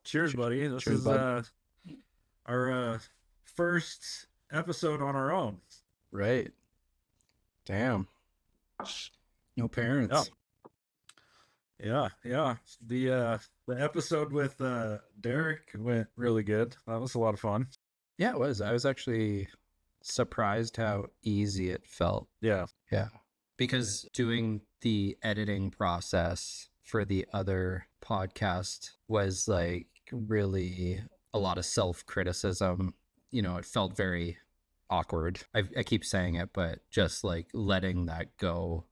Cheers, buddy. This Cheers, is bud. our first episode on our own. Right. Damn. No Yeah, parents. yeah. The episode with Derek went really good. That was a lot of fun. Yeah, it was. I was actually surprised how easy it felt. Yeah, Yeah. Because doing the editing process for the other podcast was like really a lot of self-criticism. It felt very awkward. I keep saying it, but just like letting that go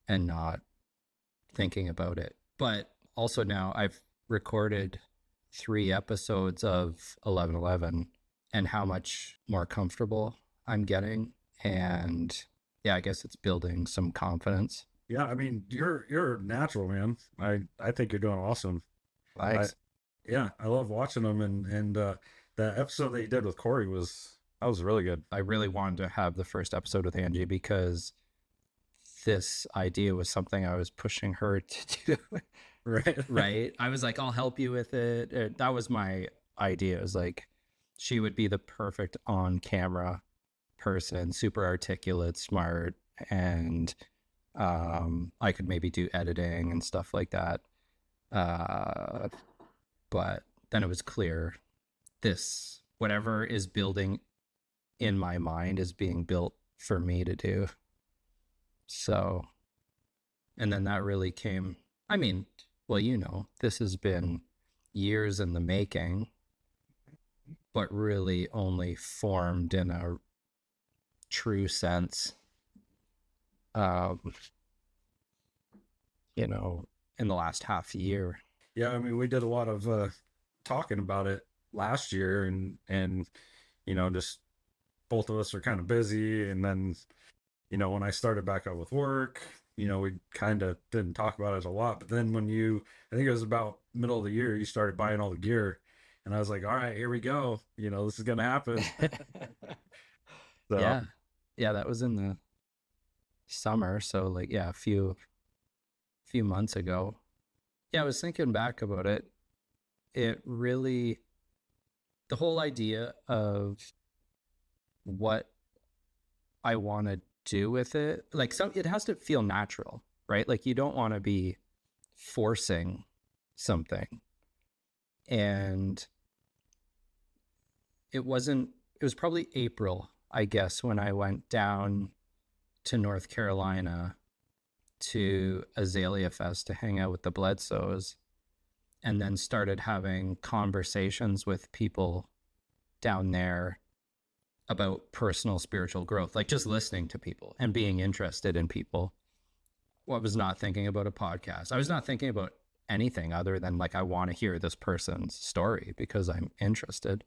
and not thinking about it. But also now I've recorded 3 episodes of 1111 and how much more comfortable I'm getting. And yeah, I guess it's building some confidence. yeah. I mean, you're natural, man. I think you're doing awesome. I Thanks. Yeah, I love watching them, and the episode that you did with Corey was really good. I really wanted to have the first episode with Angie because this idea was something I was pushing her to do. Right. Right. I was like, I'll help you with it. That was my idea. It was like, she would be the perfect on camera person, super articulate, smart, and I could maybe do editing and stuff like that. But then it was clear this, whatever is building in my mind, is being built for me to do. So, and then that really came, I mean, well, this has been years in the making, but really only formed in a true sense, um, in the last half year. Yeah, I mean, we did a lot of talking about it last year, and just both of us are kind of busy, and then when I started back up with work, we kind of didn't talk about it a lot. But then I think it was about middle of the year, you started buying all the gear, and I was like, all right, here we go. This is gonna happen. So Yeah. Yeah, that was in the summer. So like, yeah, a few months ago. Yeah, I was thinking back about it. It really, the whole idea of what I want to do with it, like it has to feel natural, right? Like you don't want to be forcing something. And it was probably April, I guess, when I went down to North Carolina to Azalea Fest to hang out with the Bledsoes, and then started having conversations with people down there about personal spiritual growth, like just listening to people and being interested in people. I was not thinking about a podcast. I was not thinking about anything other than like, I want to hear this person's story because I'm interested.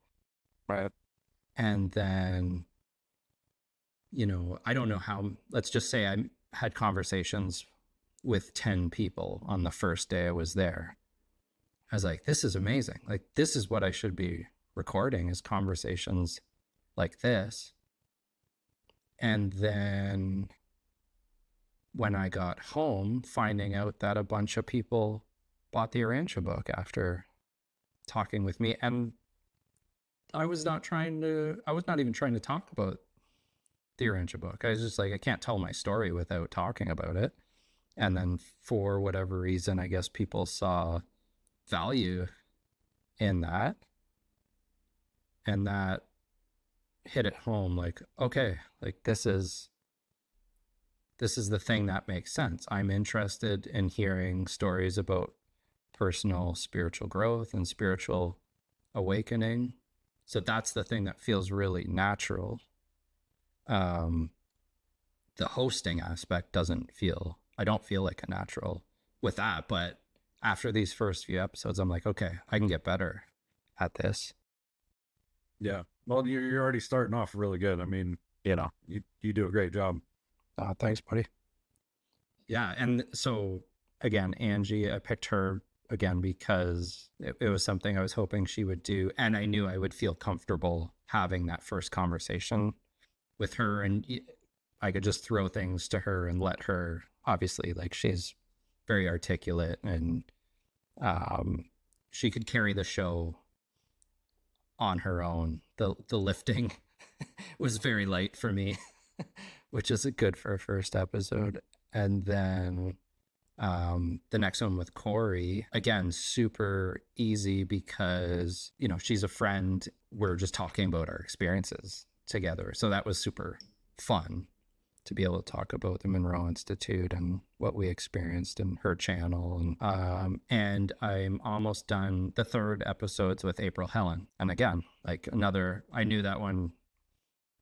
right. And then, I don't know how, let's just say I had conversations with 10 people on the first day I was there. I was like, this is amazing. Like, this is what I should be recording, is conversations like this. And then when I got home, finding out that a bunch of people bought the Urantia book after talking with me. And I was not even trying to talk about the Urantia book. I was just like, I can't tell my story without talking about it. And then for whatever reason, I guess people saw value in that. And that hit it home like, okay, like this is the thing that makes sense. I'm interested in hearing stories about personal spiritual growth and spiritual awakening. So that's the thing that feels really natural. The hosting aspect I don't feel like a natural with that. But after these first few episodes, I'm like, okay, I can get better at this. Yeah. Well, you're already starting off really good. I mean, you do a great job. Thanks, buddy. Yeah. And so again, Angie, I picked her again because it was something I was hoping she would do. And I knew I would feel comfortable having that first conversation with her. And I could just throw things to her and let her, obviously, like she's very articulate and she could carry the show on her own. The lifting was very light for me, which is good for a first episode. And then the next one with Corey, again, super easy because, you know, she's a friend. We're just talking about our experiences together. So that was super fun to be able to talk about the Monroe Institute and what we experienced in her channel. And I'm almost done the 3rd episodes with April Helen. And again, like another, I knew that one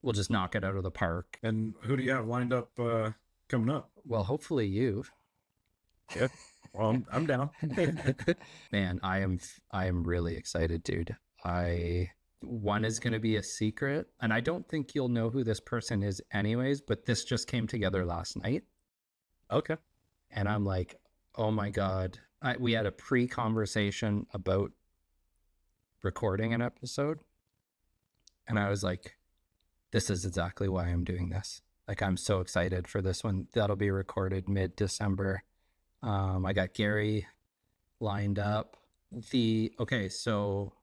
will just knock it out of the park. And who do you have lined up coming up? Well, hopefully you. Yeah. Well, I'm down. Man, I am really excited, dude. One is going to be a secret, and I don't think you'll know who this person is anyways, but this just came together last night. Okay. And I'm like, oh my God. We had a pre-conversation about recording an episode. And I was like, this is exactly why I'm doing this. Like, I'm so excited for this one. That'll be recorded mid-December. I got Gary lined up. So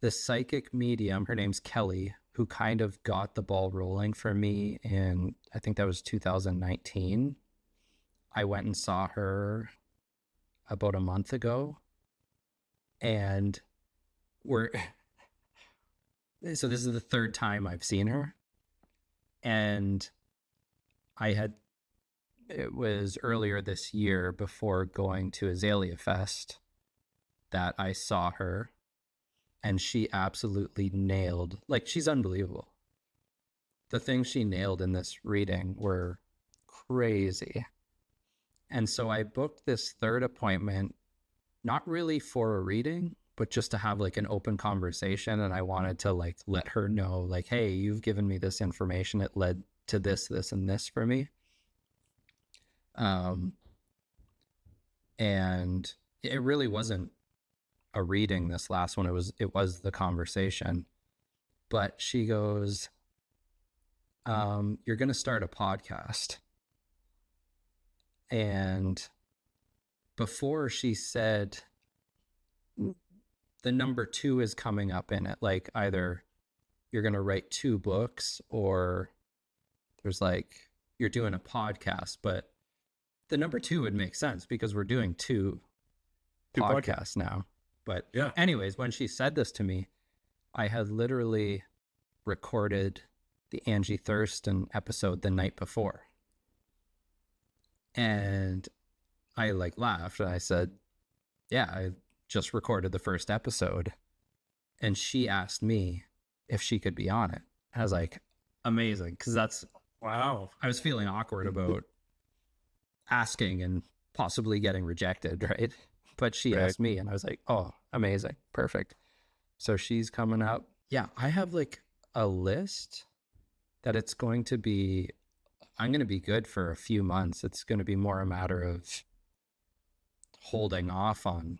the psychic medium, her name's Kelly, who kind of got the ball rolling for me in, I think that was 2019. I went and saw her about a month ago. And so this is the 3rd time I've seen her. And it was earlier this year before going to Azalea Fest that I saw her, and she absolutely nailed, like, she's unbelievable. The things she nailed in this reading were crazy. And so I booked this 3rd appointment, not really for a reading, but just to have like an open conversation. And I wanted to like let her know, like, hey, you've given me this information. It led to this, this, and this for me. And it really wasn't a reading, this last one. It was the conversation. But she goes, you're going to start a podcast. And before she said, the number 2 is coming up in it, like either you're going to write 2 books or there's like, you're doing a podcast. But the number 2 would make sense because we're doing two podcasts now. But yeah. Anyways, when she said this to me, I had literally recorded the Angie Thurston episode the night before. And I like laughed and I said, yeah, I just recorded the 1st episode. And she asked me if she could be on it. I was like, amazing. Cause that's, wow. I was feeling awkward about asking and possibly getting rejected. Right. But she asked me and I was like, oh, amazing. Perfect. So she's coming up. Yeah. I have like a list that it's going to be, I'm going to be good for a few months. It's going to be more a matter of holding off on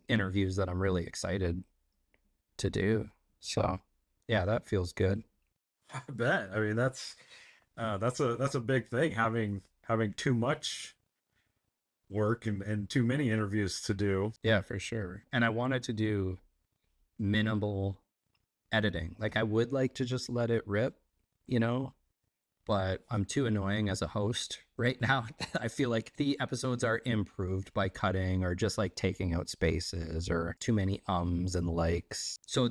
interviews that I'm really excited to do. So yeah, that feels good. I bet. I mean, that's a big thing, having too much work and too many interviews to do. Yeah, for sure. And I wanted to do minimal editing. Like I would like to just let it rip, you know, but I'm too annoying as a host right now. I feel like the episodes are improved by cutting or just like taking out spaces or too many ums and likes. So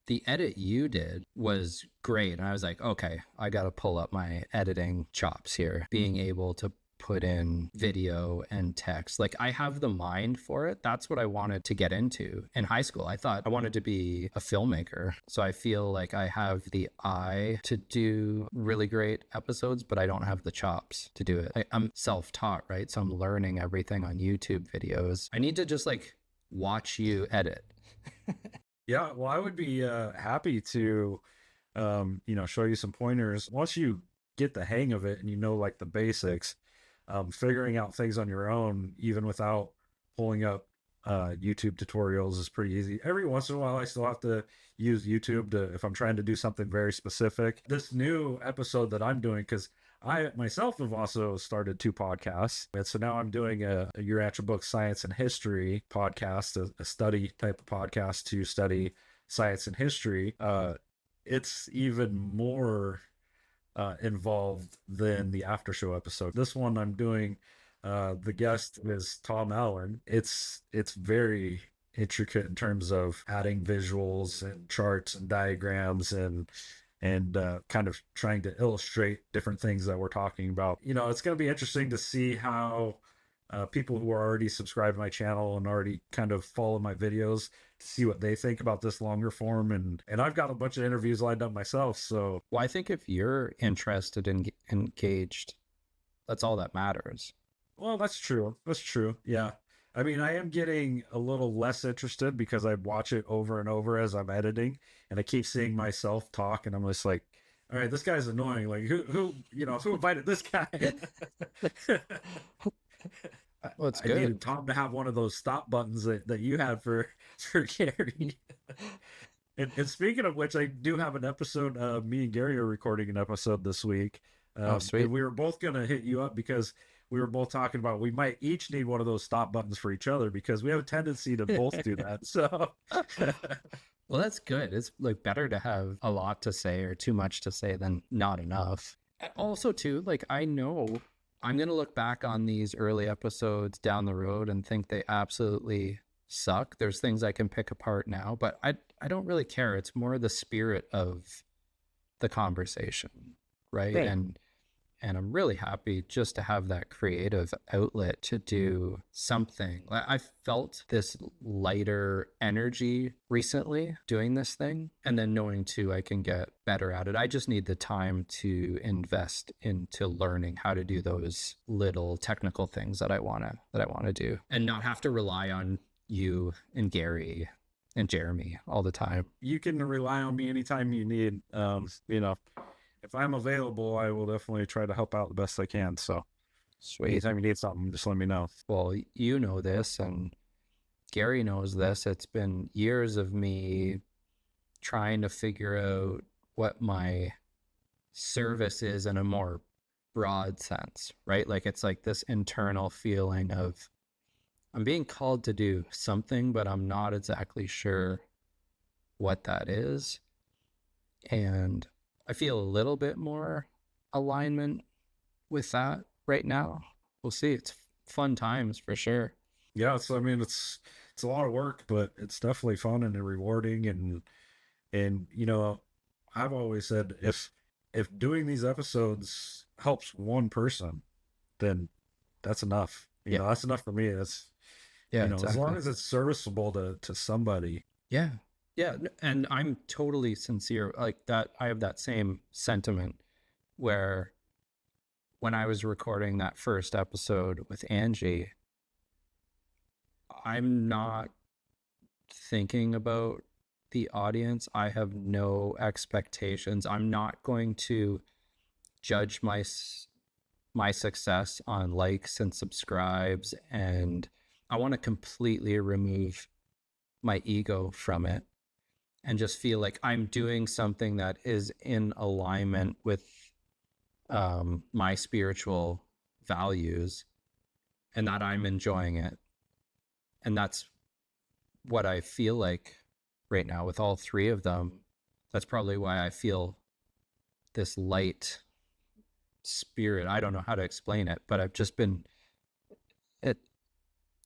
the edit you did was great. And I was like, okay, I got to pull up my editing chops here, being able to put in video and text. Like I have the mind for it. That's what I wanted to get into in high school. I thought I wanted to be a filmmaker. So I feel like I have the eye to do really great episodes, but I don't have the chops to do it. I'm self-taught, right? So I'm learning everything on YouTube videos. I need to just like watch you edit. Yeah, well, I would be happy to, show you some pointers. Once you get the hang of it and you know, like the basics, figuring out things on your own, even without pulling up YouTube tutorials, is pretty easy. Every once in a while, I still have to use YouTube if I'm trying to do something very specific. This new episode that I'm doing, because I myself have also started 2 podcasts. And so now I'm doing a Urantia Book Science and History podcast, a study type of podcast to study science and history. It's even more involved than the after show episode. This one I'm doing, the guest is Tom Allen. It's very intricate in terms of adding visuals and charts and diagrams and kind of trying to illustrate different things that we're talking about. It's going to be interesting to see how people who are already subscribed to my channel and already kind of follow my videos to see what they think about this longer form. And I've got a bunch of interviews lined up myself. So, Well, I think if you're interested and engaged, that's all that matters. well, that's true. That's true. Yeah. I mean, I am getting a little less interested because I watch it over and over as I'm editing, and I keep seeing myself talk, and I'm just like, all right, this guy's annoying. Like, who invited this guy? Well, it's I needed good. Tom to have one of those stop buttons that you had for Gary. And speaking of which, I do have an episode. Me and Gary are recording an episode this week. Oh, sweet. And we were both going to hit you up because we were both talking about we might each need one of those stop buttons for each other because we have a tendency to both do that. So, Well, that's good. It's like better to have a lot to say or too much to say than not enough. Also, too, like I know I'm going to look back on these early episodes down the road and think they absolutely suck. There's things I can pick apart now, but I don't really care. It's more the spirit of the conversation, right? Right. And I'm really happy just to have that creative outlet to do something. I felt this lighter energy recently doing this thing, and then knowing too I can get better at it. I just need the time to invest into learning how to do those little technical things that I want to do, and not have to rely on you and Gary and Jeremy all the time. you can rely on me anytime you need. If I'm available, I will definitely try to help out the best I can. So, Sweet. anytime you need something, just let me know. Well, you know this, and Gary knows this. It's been years of me trying to figure out what my service is in a more broad sense, right? Like it's like this internal feeling of I'm being called to do something, but I'm not exactly sure what that is. And I feel a little bit more alignment with that right now. We'll see. It's fun times for sure. Yeah, so I mean, it's a lot of work, but it's definitely fun and rewarding. And I've always said if doing these episodes helps one person, then that's enough. Yeah. That's enough for me. That's Yeah, as exactly. long as it's serviceable to somebody. Yeah. Yeah. And I'm totally sincere. Like that, I have that same sentiment where when I was recording that first episode with Angie, I'm not thinking about the audience. I have no expectations. I'm not going to judge my success on likes and subscribes, and I want to completely remove my ego from it and just feel like I'm doing something that is in alignment with my spiritual values and that I'm enjoying it. And that's what I feel like right now with all three of them. That's probably why I feel this light spirit. I don't know how to explain it, but I've just been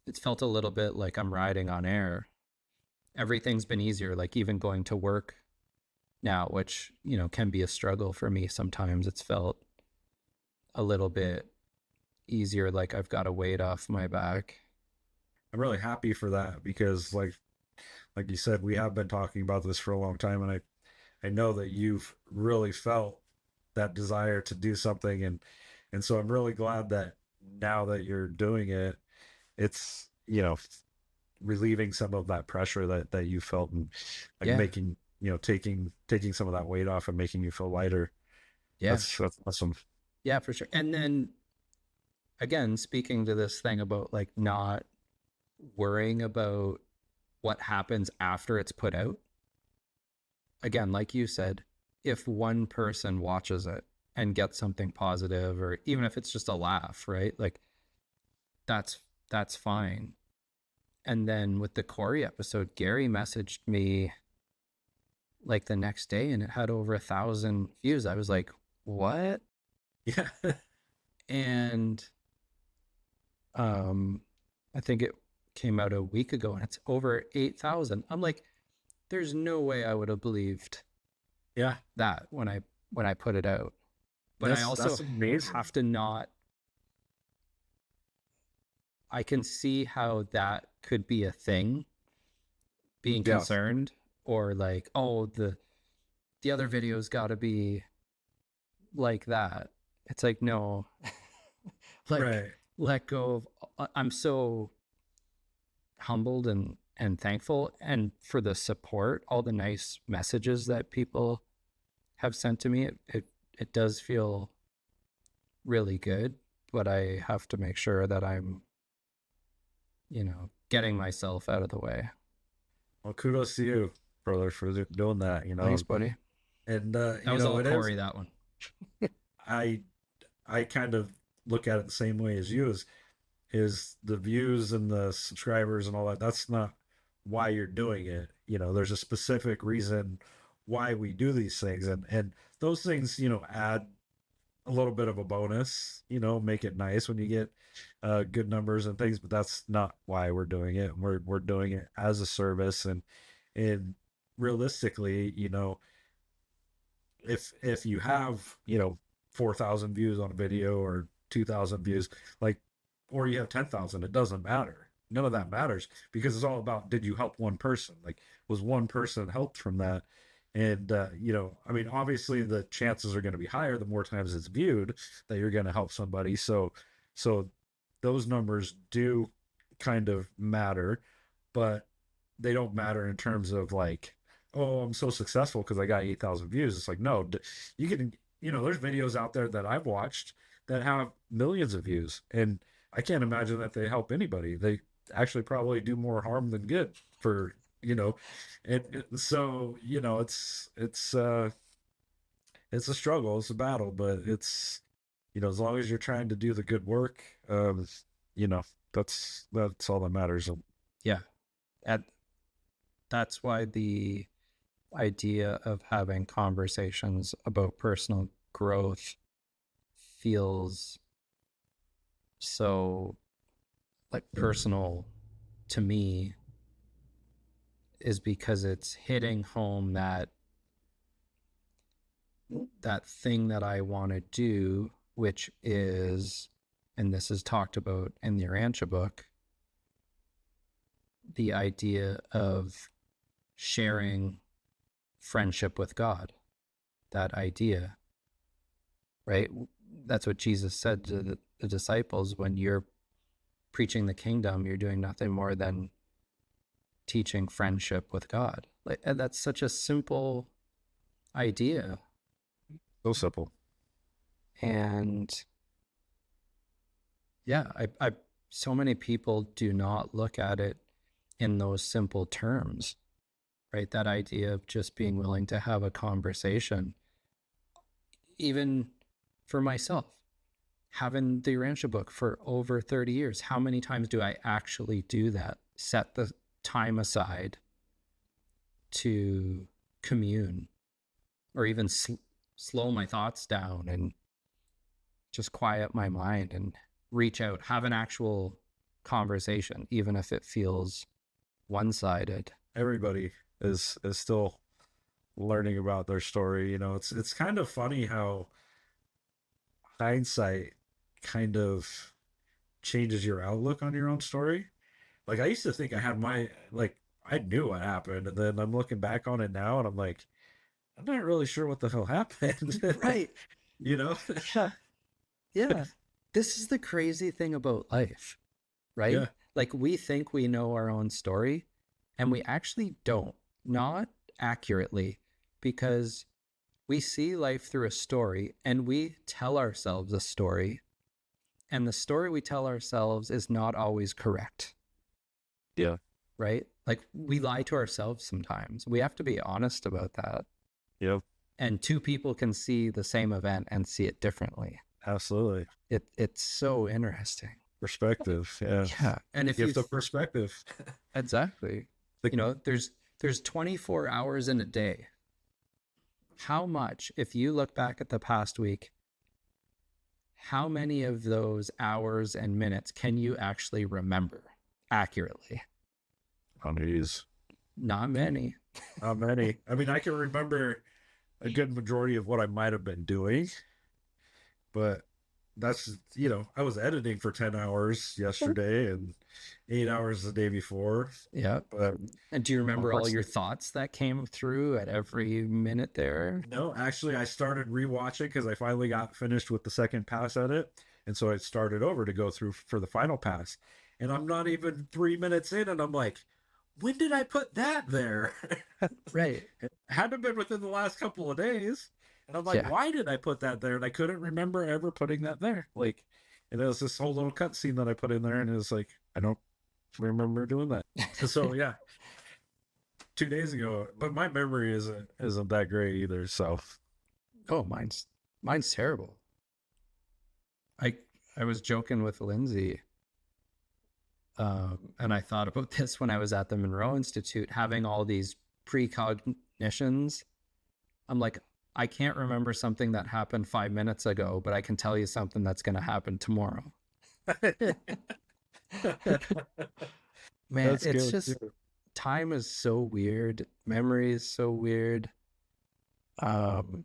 it's felt a little bit like I'm riding on air. Everything's been easier, like even going to work now, which, can be a struggle for me sometimes. It's felt a little bit easier, like I've got a weight off my back. I'm really happy for that because like you said, we have been talking about this for a long time, and I know that you've really felt that desire to do something, and so I'm really glad that now that you're doing it, it's relieving some of that pressure that you felt, and like Yeah. making taking some of that weight off and making you feel lighter. Yeah. That's awesome. Yeah, for sure. And then again, speaking to this thing about like not worrying about what happens after it's put out. Again, like you said, if one person watches it, and get something positive, or even if it's just a laugh, right? Like that's fine. And then with the Corey episode, Gary messaged me like the next day and it had over 1,000 views. I was like, what? Yeah. And I think it came out a week ago and it's over 8,000. I'm like, there's no way I would have believed Yeah. that when I put it out. But I also that's amazing. have to not, I can see how that could be a thing, being Yeah. concerned, or like, oh, the other video's got to be like that. It's like, no, like Right. let go of, I'm so humbled and thankful, and for the support, all the nice messages that people have sent to me. It does feel really good, but I have to make sure that I'm, getting myself out of the way. Well, kudos to you, brother, for doing that, Thanks, buddy. and, That was all Corey, that one. I, I kind of look at it the same way as you, is the views and the subscribers and all that. That's not why you're doing it. There's a specific reason why we do these things. And those things, add a little bit of a bonus, make it nice when you get good numbers and things, but that's not why we're doing it. We're doing it as a service. And realistically, if you have, 4,000 views on a video or 2,000 views, like, or you have 10,000, it doesn't matter. None of that matters, because it's all about, did you help one person? Like, was one person helped from that? And, I mean, obviously the chances are going to be higher the more times it's viewed that you're going to help somebody. So those numbers do kind of matter, but they don't matter in terms of like, oh, I'm so successful because I got 8,000 views. It's like, no, you can, there's videos out there that I've watched that have millions of views, and I can't imagine that they help anybody. They actually probably do more harm than good for, so, it's a struggle, it's a battle, but it's, as long as you're trying to do the good work, you know, that's all that matters. Yeah. And that's why the idea of having conversations about personal growth feels so like personal to me, is because it's hitting home that thing that I want to do, which is, and this is talked about in the Urantia book, the idea of sharing friendship with God. That idea, right? That's what Jesus said to the disciples: when you're preaching the kingdom, you're doing nothing more than teaching friendship with God. Like, and that's such a simple idea. So simple. And yeah, I so many people do not look at it in those simple terms, right? That idea of just being willing to have a conversation. Even for myself, having the Urantia book for over 30 years, how many times do I actually do that? Set the time aside to commune, or even slow my thoughts down and just quiet my mind and reach out, have an actual conversation, even if it feels one-sided. Everybody is still learning about their story. It's kind of funny how hindsight kind of changes your outlook on your own story. Like, I used to think I knew what happened, and then I'm looking back on it now and I'm like, I'm not really sure what the hell happened. Right. Yeah. Yeah. This is the crazy thing about life, right? Yeah. Like, we think we know our own story, and we actually don't, not accurately, because we see life through a story and we tell ourselves a story, and the story we tell ourselves is not always correct. Yeah. Right? Like, we lie to ourselves sometimes. We have to be honest about that. Yep. and two people can see the same event and see it differently. Absolutely. It's so interesting. Perspective. Yeah. Yeah. And if you Gift of perspective. exactly, The- you know, there's 24 hours in a day. How much, if you look back at the past week, how many of those hours and minutes can you actually remember accurately? On these. Not many. Not many. I mean, I can remember a good majority of what I might have been doing, but that's, I was editing for 10 hours yesterday and 8 hours the day before. Yeah. But And do you remember all your unfortunately, thoughts that came through at every minute there? no, actually, I started rewatching because I finally got finished with the second pass at it. And so I started over to go through for the final pass. And I'm not even 3 minutes in, and I'm like, when did I put that there? Right. It had to have been within the last couple of days. And I'm like, Yeah. why did I put that there? And I couldn't remember ever putting that there. Like, and there was this whole little cutscene that I put in there, and it was like, I don't remember doing that. So yeah, 2 days ago. But my memory isn't that great either. So Oh, mine's terrible. I I was joking with Lindsay, and I thought about this when I was at the Monroe Institute, having all these precognitions. I'm like, I can't remember something that happened 5 minutes ago, but I can tell you something that's going to happen tomorrow. Man, that's it's good just too. time is so weird. Memory is so weird. Um,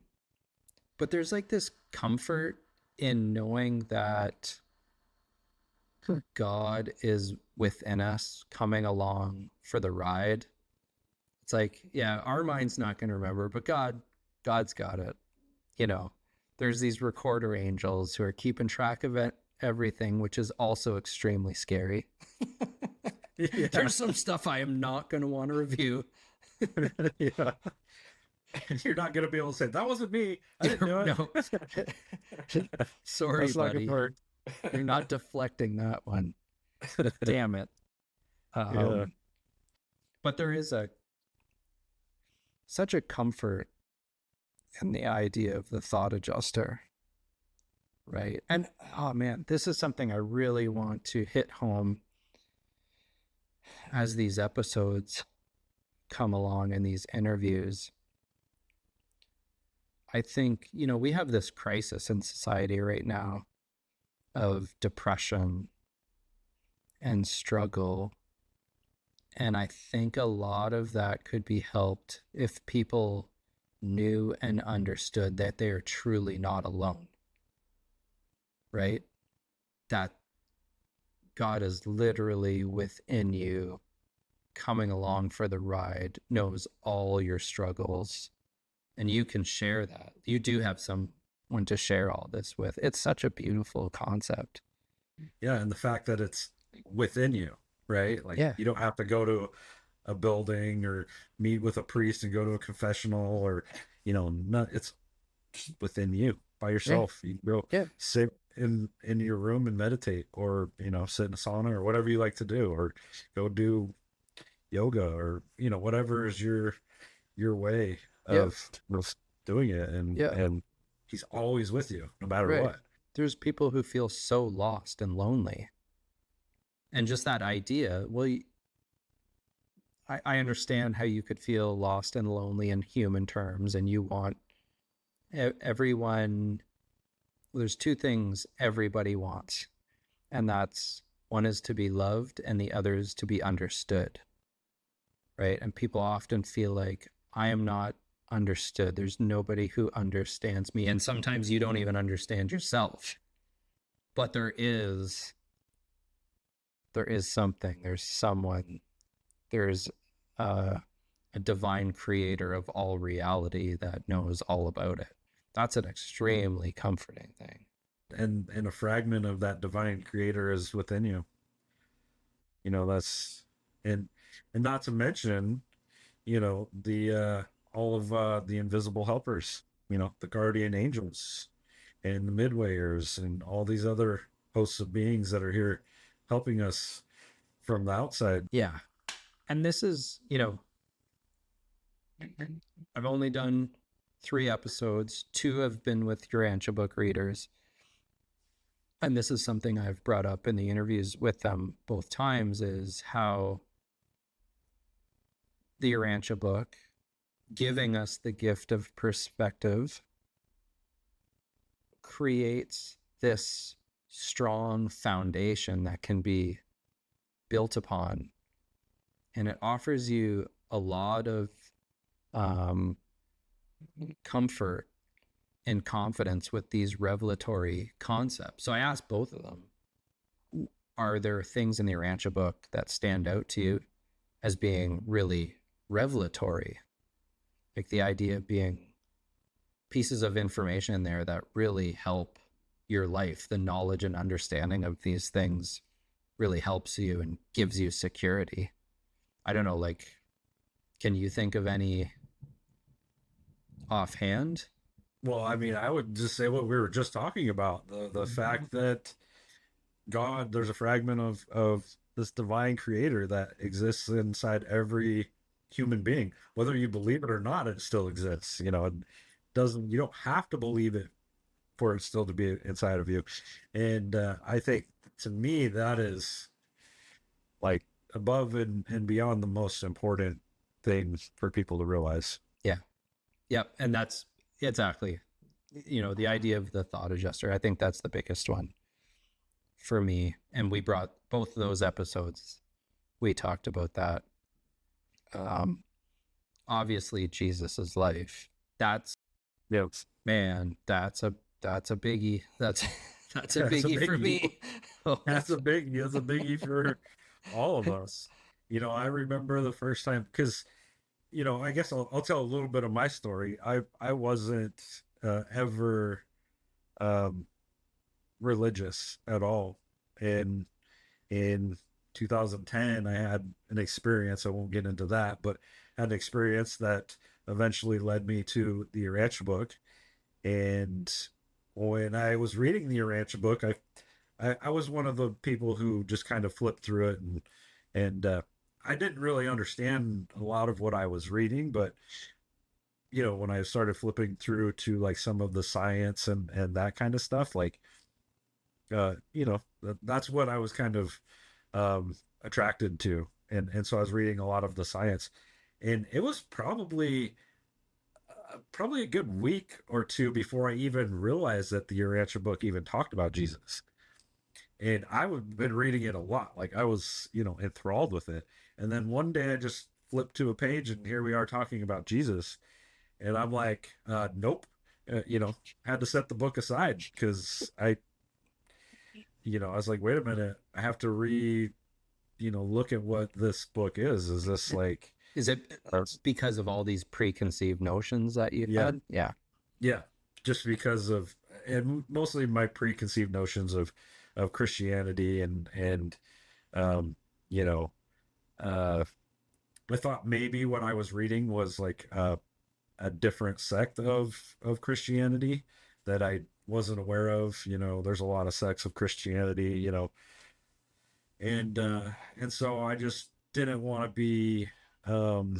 but there's like this comfort in knowing that God is within us coming along for the ride. It's like, yeah, our mind's not going to remember, but God's got it. You know, there's these recorder angels who are keeping track of it, everything, which is also extremely scary. Yeah. There's some stuff I am not going to want to review. Yeah. And you're not gonna be able to say that wasn't me. I didn't do it. No. Sorry, That's not buddy. gonna work. You're not deflecting that one. Damn it. Yeah. But there is such a comfort in the idea of the thought adjuster, right? And oh man, this is something I really want to hit home as these episodes come along in these interviews. I think, we have this crisis in society right now of depression and struggle. And I think a lot of that could be helped if people knew and understood that they are truly not alone, right? That God is literally within you, coming along for the ride, knows all your struggles, and you can share that. You do have someone to share all this with. It's such a beautiful concept. Yeah, and the fact that it's within you, right? Like Yeah. you don't have to go to a building or meet with a priest and go to a confessional or not it's within you by Yeah. yourself. You go Yeah. sit in your room and meditate, or sit in a sauna or whatever you like to do, or go do yoga, or whatever is your way Yeah. of doing it. And Yeah. and he's always with you no matter Right. what. There's people who feel so lost and lonely. And just that idea, well, I understand how you could feel lost and lonely in human terms, and you want everyone. Well, there's two things everybody wants, and that's one is to be loved, and the other is to be understood, right? And people often feel like I am not understood. There's nobody who understands me, and sometimes you don't even understand yourself. But there is something. There's someone. There's a divine creator of all reality that knows all about it. That's an extremely comforting thing. And a fragment of that divine creator is within you. That's and not to mention, the all of the invisible helpers, the guardian angels and the midwayers and all these other hosts of beings that are here helping us from the outside. Yeah. And this is, I've only done 3 episodes. 2 have been with Urantia Book readers. And this is something I've brought up in the interviews with them both times, is how the Urantia Book, giving us the gift of perspective, creates this strong foundation that can be built upon. And it offers you a lot of comfort and confidence with these revelatory concepts. So I asked both of them, are there things in the Urantia Book that stand out to you as being really revelatory? Like the idea of being pieces of information in there that really help your life. The knowledge and understanding of these things really helps you and gives you security. I don't know, like, can you think of any offhand? Well, I mean, I would just say what we were just talking about, the fact that God, there's a fragment of this divine creator that exists inside every human being. Whether you believe it or not, it still exists. You know, it doesn't, you don't have to believe it for it still to be inside of you. And I think to me, that is like above and beyond the most important things for people to realize. Yeah. Yep. And that's exactly, you know, the idea of the thought adjuster. I think that's the biggest one for me. And we brought both of those episodes. We talked about that. Obviously Jesus's life. That's, Yeah. man, that's a biggie. That's a That's a biggie for biggie. me. That's a biggie for all of us. You know, I remember the first time, because, you know, I guess I'll tell a little bit of my story. I wasn't ever religious at all. And in 2010, I had an experience. I won't get into that, but had an experience that eventually led me to the Urantia Book. And when I was reading the Urantia Book, I was one of the people who just kind of flipped through it, and I didn't really understand a lot of what I was reading, but you know, when I started flipping through to like some of the science and that kind of stuff, like you know, that's what I was kind of attracted to, and so I was reading a lot of the science, and it was probably a good week or two before I even realized that the Urantia Book even talked about Jesus. And I've been reading it a lot. Like I was, you know, enthralled with it. And then one day I just flipped to a page and here we are talking about Jesus. And I'm like, nope. You know, had to set the book aside because I was like, wait a minute. I have to look at what this book is. Is this like, Is it because of all these preconceived notions that you yeah, had? Yeah. yeah, just because of, and mostly my preconceived notions of Christianity and you know, I thought maybe what I was reading was like a different sect of Christianity that I wasn't aware of. You know, there's a lot of sects of Christianity, you know, and so I just didn't want to be um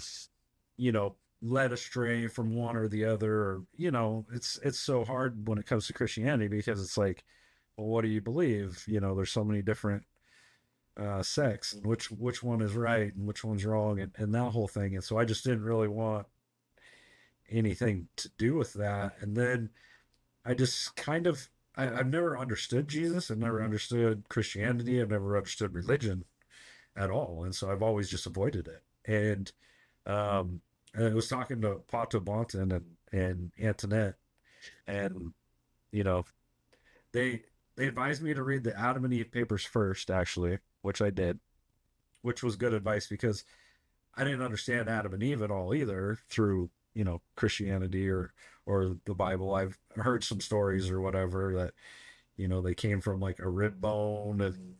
led astray from one or the other, or it's so hard when it comes to Christianity because it's like, well, what do you believe? You know, there's so many different sects, and which one is right and which one's wrong, and that whole thing. And so I just didn't really want anything to do with that. And then I just kind of I've never understood Jesus. I've never understood Christianity. I've never understood religion at all. And so I've always just avoided it. And I was talking to Pato Bonton and Antoinette, and you know, they they advised me to read the Adam and Eve papers first, actually, which I did, which was good advice because I didn't understand Adam and Eve at all either through, Christianity or the Bible. I've heard some stories or whatever that, they came from like a rib bone and,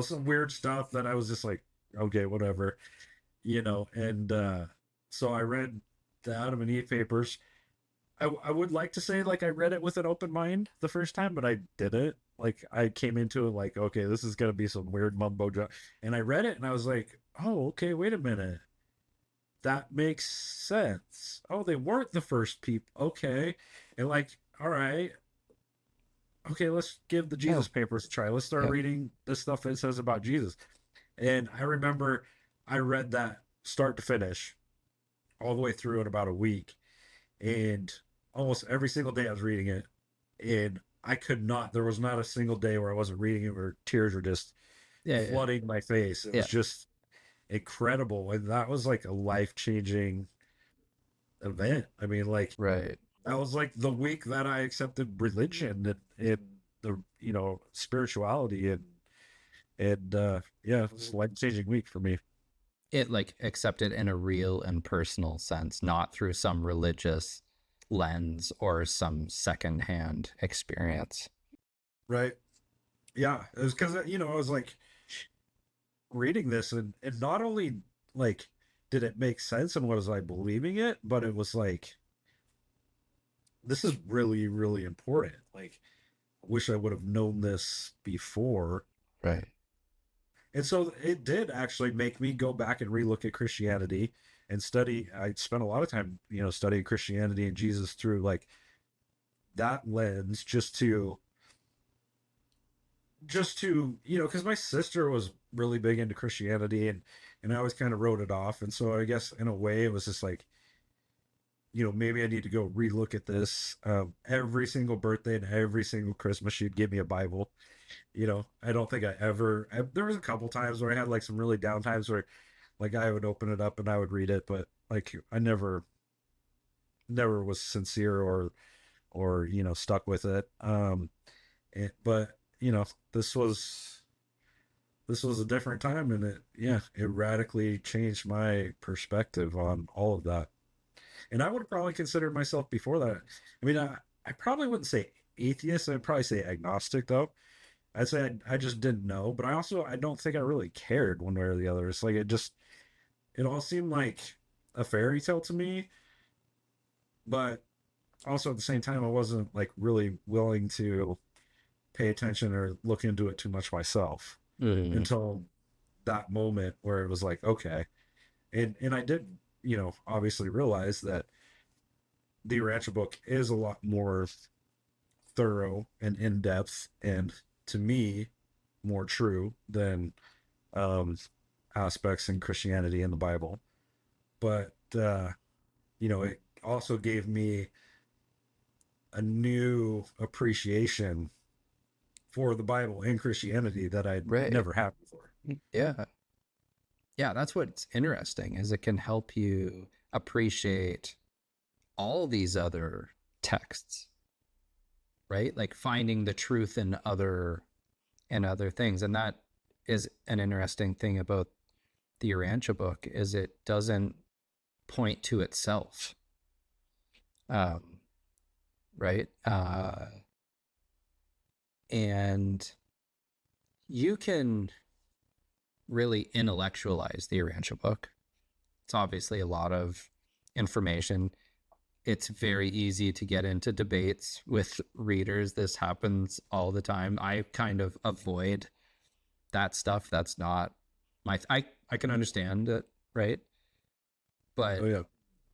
some weird stuff that I was just like, okay, whatever, and so I read the Adam and Eve papers. I would like to say like I read it with an open mind the first time, but I didn't. Like I came into it like, okay, this is gonna be some weird mumbo jumbo, and I read it and I was like, oh, okay, wait a minute. that makes sense. Oh, they weren't the first people. Okay. And like, all right, okay, let's give the Yeah. Jesus papers a try. Let's start Yeah. reading the stuff it says about Jesus. And I remember I read that start to finish all the way through in about a week. And almost every single day I was reading it. And I could not, there was not a single day where I wasn't reading it where tears were just Yeah. Yeah. flooding my face. It Yeah. was just incredible. And that was like a life changing event. I mean, like, Right. that was like the week that I accepted religion and the, spirituality and yeah, it was a life changing week for me. It like accepted in a real and personal sense, not through some religious lens or some secondhand experience. Right. Yeah. It was because, I was like reading this and not only like did it make sense and was I believing it, but it was like, this is really, really important. Like, I wish I would have known this before. Right. And so it did actually make me go back and relook at Christianity and study. I spent a lot of time, studying Christianity and Jesus through like that lens just to because my sister was really big into Christianity and I always kind of wrote it off. And so I guess in a way it was just like, maybe I need to go relook at this. Every single birthday and every single Christmas, she'd give me a Bible. I don't think there was a couple times where I had like some really down times where like I would open it up and I would read it, but like I never was sincere or stuck with it. But this was a different time, and it radically changed my perspective on all of that. And I would probably consider myself before that. I mean, I probably wouldn't say atheist. I'd probably say agnostic, though. I'd say I just didn't know, but I don't think I really cared one way or the other. It's like it all seemed like a fairy tale to me, but also at the same time, I wasn't like really willing to pay attention or look into it too much myself Mm. until that moment where it was like, okay. And I did, obviously realize that the Urantia book is a lot more thorough and in depth and to me more true than um, aspects in Christianity and the Bible. But it also gave me a new appreciation for the Bible and Christianity that I'd Right. never had before. Yeah. Yeah, that's what's interesting is it can help you appreciate all these other texts, right? Like finding the truth in other things. And that is an interesting thing about the Urantia book is it doesn't point to itself. Right? And you can really intellectualize the Urantia book. It's obviously a lot of information. It's very easy to get into debates with readers. This happens all the time. I kind of avoid that stuff. That's not I can understand it, right? Oh But yeah,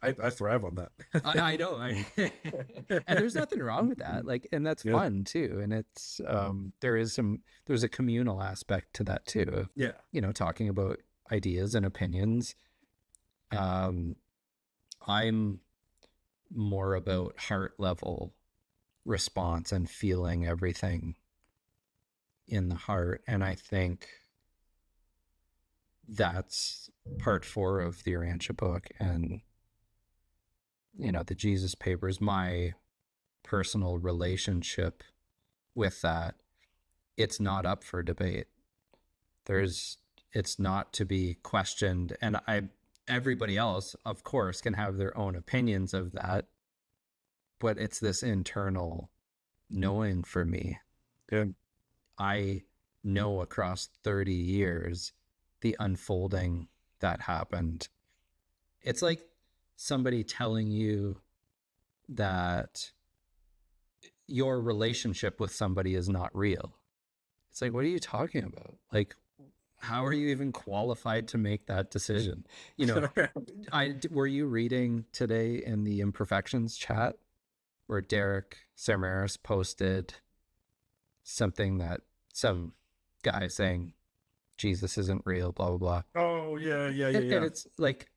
I thrive on that. I know, and there's nothing wrong with that. Like, and that's Yeah, fun too. And it's there's a communal aspect to that too. Of, yeah, talking about ideas and opinions. I'm more about heart level response and feeling everything in the heart, and I think that's part 4 of the Urantia book, and the Jesus papers, my personal relationship with that, it's not up for debate. It's not to be questioned. And everybody else, of course, can have their own opinions of that, but it's this internal knowing for me. yeah, I know across 30 years the unfolding that happened. It's like somebody telling you that your relationship with somebody is not real. It's like, what are you talking about? Like, how are you even qualified to make that decision? You know, were you reading today in the Imperfections chat where Derek Samaras posted something that some guy saying Jesus isn't real, blah blah blah. Oh yeah, yeah, yeah, And yeah. it's like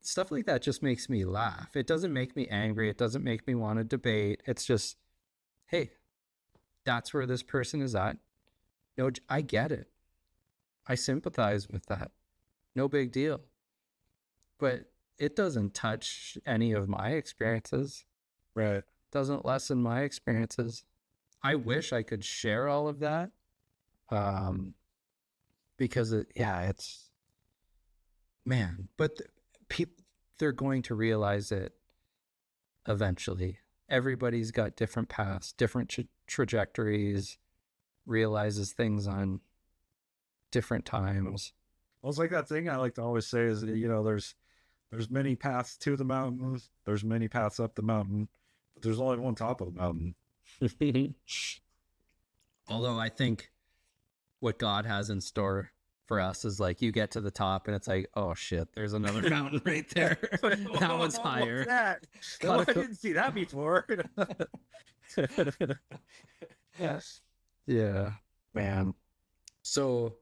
stuff like that just makes me laugh. It doesn't make me angry. It doesn't make me want to debate. It's just, hey, that's where this person is at. No, I get it. I sympathize with that. No big deal. But it doesn't touch any of my experiences. Right. Doesn't lessen my experiences. I wish I could share all of that. Because it's man, but people, they're going to realize it eventually. Everybody's got different paths, different trajectories, realizes things on different times. Well, it's like that thing I like to always say is, there's many paths to the mountain, there's many paths up the mountain, but there's only one top of the mountain. Although I think what God has in store for us is like you get to the top and it's like, oh shit, there's another mountain right there. That one's higher. That? Oh, I didn't see that before. Yes. Yeah, man. So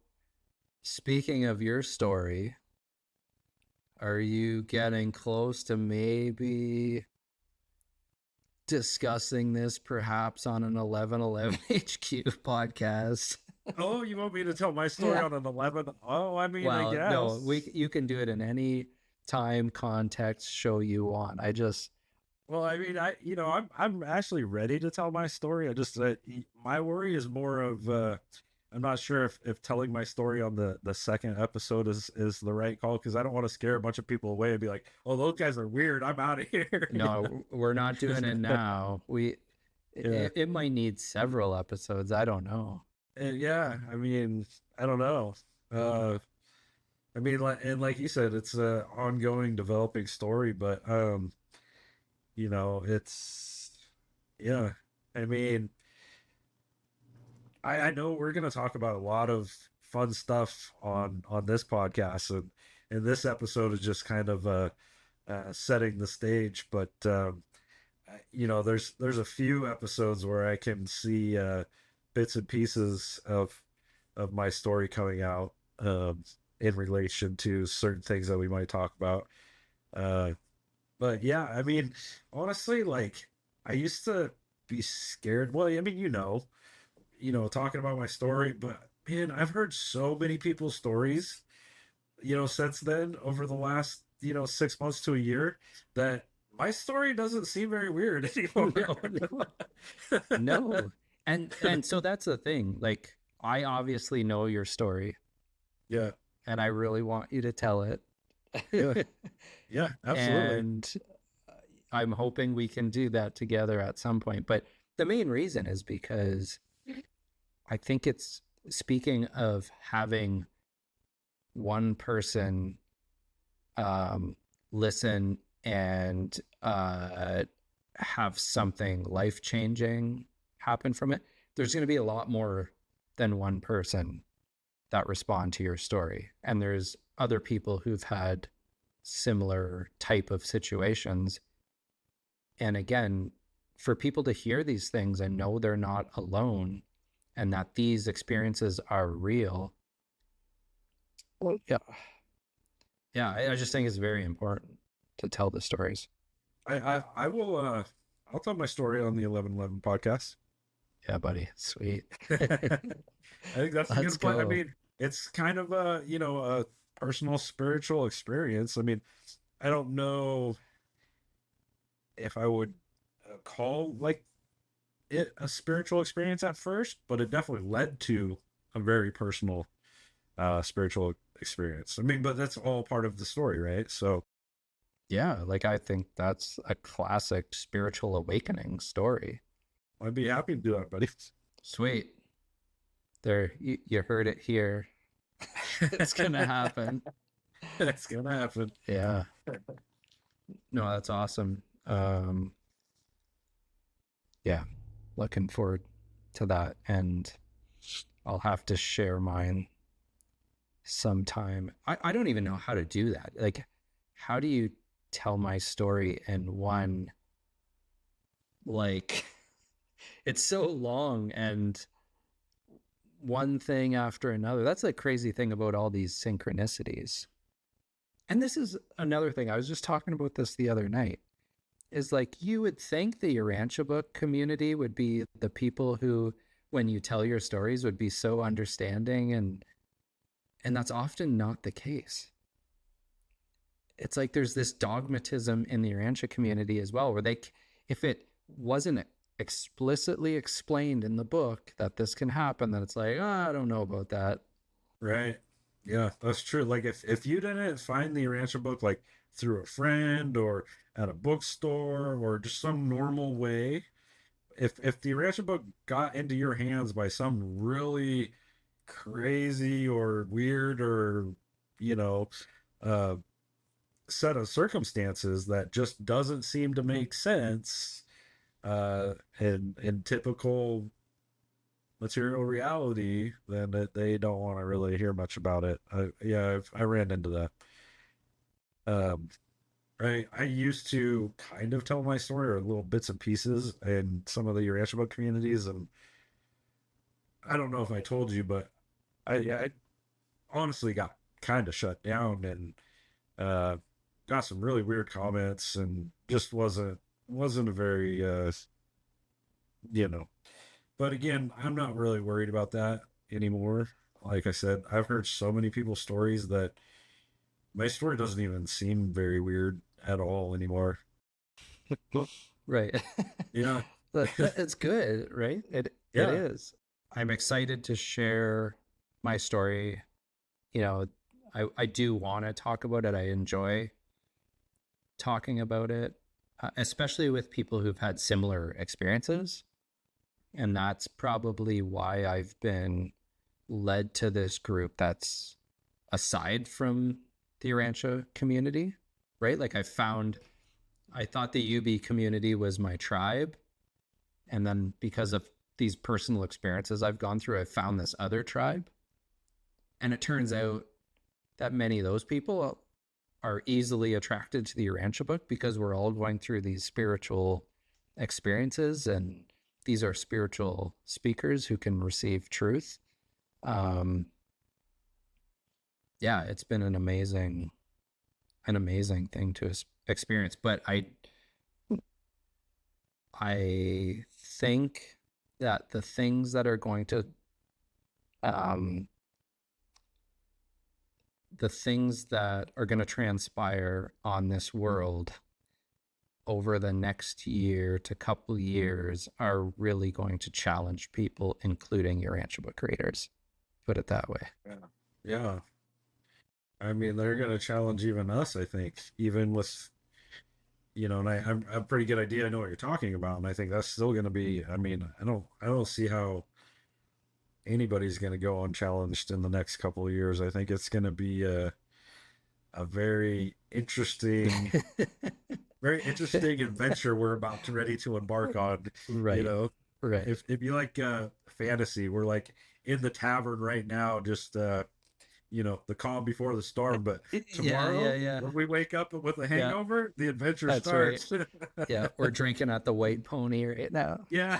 speaking of your story, are you getting close to maybe discussing this perhaps on an 1111 HQ podcast? Oh, you want me to tell my story on an 11? Oh, I mean, Well, I guess. no, you can do it in any time, context, show you want. Well, I mean, I'm actually ready to tell my story. I just my worry is more of I'm not sure if telling my story on the second episode is the right call, because I don't want to scare a bunch of people away and be like, oh, those guys are weird, I'm out of here. No, we're not doing it now. It might need several episodes. I don't know. Yeah, I mean, I don't know. I mean, like you said, it's a ongoing, developing story, but it's yeah. I mean, I know we're gonna talk about a lot of fun stuff on this podcast, and this episode is just kind of setting the stage. But there's a few episodes where I can see bits and pieces of my story coming out in relation to certain things that we might talk about. But yeah, I mean, honestly, like I used to be scared. Well, I mean, talking about my story, but man, I've heard so many people's stories, since then over the last, 6 months to a year, that my story doesn't seem very weird anymore. No. And so that's the thing. Like, I obviously know your story. Yeah. And I really want you to tell it. Yeah, absolutely. And I'm hoping we can do that together at some point. But the main reason is because I think it's, speaking of having one person listen and have something life-changing happen from it, there's going to be a lot more than one person that respond to your story. And there's other people who've had similar type of situations. And again, for people to hear these things and know they're not alone and that these experiences are real. Well, yeah. Yeah, I just think it's very important to tell the stories. I will I'll tell my story on the 1111 podcast. Yeah, buddy. Sweet. I think that's a good point. I mean, it's kind of a personal spiritual experience. I mean, I don't know if I would call like it a spiritual experience at first, but it definitely led to a very personal spiritual experience. I mean, but that's all part of the story, right? So yeah, like I think that's a classic spiritual awakening story. I'd be happy to do that, buddy. Sweet. There, you heard it here. It's gonna happen. It's gonna happen. Yeah. No, that's awesome. Yeah, looking forward to that, and I'll have to share mine sometime. I don't even know how to do that. Like, how do you tell my story in one, like, it's so long and one thing after another. That's the crazy thing about all these synchronicities. And this is another thing. I was just talking about this the other night. Is like, you would think the Urantia Book community would be the people who, when you tell your stories, would be so understanding, and that's often not the case. It's like there's this dogmatism in the Urantia community as well, where they, if it wasn't explicitly explained in the book that this can happen, then it's like, oh, I don't know about that. Right. Yeah, that's true. Like if you didn't find the Rancher book like through a friend or at a bookstore or just some normal way, if the Rancher book got into your hands by some really crazy or weird or you know uh set of circumstances that just doesn't seem to make sense in typical material reality, then they don't want to really hear much about it. I ran into that. Um, I used to kind of tell my story or little bits and pieces in some of the Urantia Book communities, and I don't know if I told you, but I honestly got kind of shut down and uh, got some really weird comments, and just wasn't a very you know. But again, I'm not really worried about that anymore. Like I said, I've heard so many people's stories that my story doesn't even seem very weird at all anymore. Right. Yeah. It's good, right? It Yeah. is. I'm excited to share my story. You know, I do want to talk about it. I enjoy talking about it, especially with people who've had similar experiences. And that's probably why I've been led to this group that's aside from the Urantia community, right? Like I thought the UB community was my tribe. And then because of these personal experiences I've gone through, I found this other tribe. And it turns out that many of those people are easily attracted to the Urantia book because we're all going through these spiritual experiences, and these are spiritual speakers who can receive truth. Um, yeah, it's been an amazing thing to experience. But I think that the things that are going to the things that are going to transpire on this world over the next year to couple years are really going to challenge people, including your Urantia book readers. Put it that way. Yeah. Yeah. I mean, they're going to challenge even us, I think, even with, and I'm a pretty good idea. I know what you're talking about. And I think that's still going to be, I mean, I don't see how anybody's going to go unchallenged in the next couple of years. I think it's going to be a very interesting adventure we're about to ready to embark on. Right. You know, Right. if you like fantasy, we're like in the tavern right now, just the calm before the storm. But tomorrow, Yeah. when we wake up with a Yeah. hangover, the adventure That's right. starts. Yeah. We're drinking at the White Pony right now. Yeah.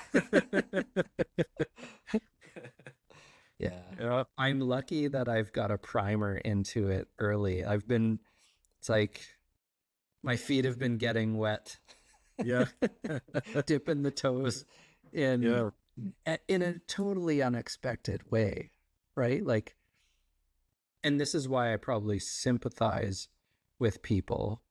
Yeah. Yeah. I'm lucky that I've got a primer into it early. It's like my feet have been getting wet. Yeah. Dipping the toes in a totally unexpected way, right? Like, and this is why I probably sympathize with people,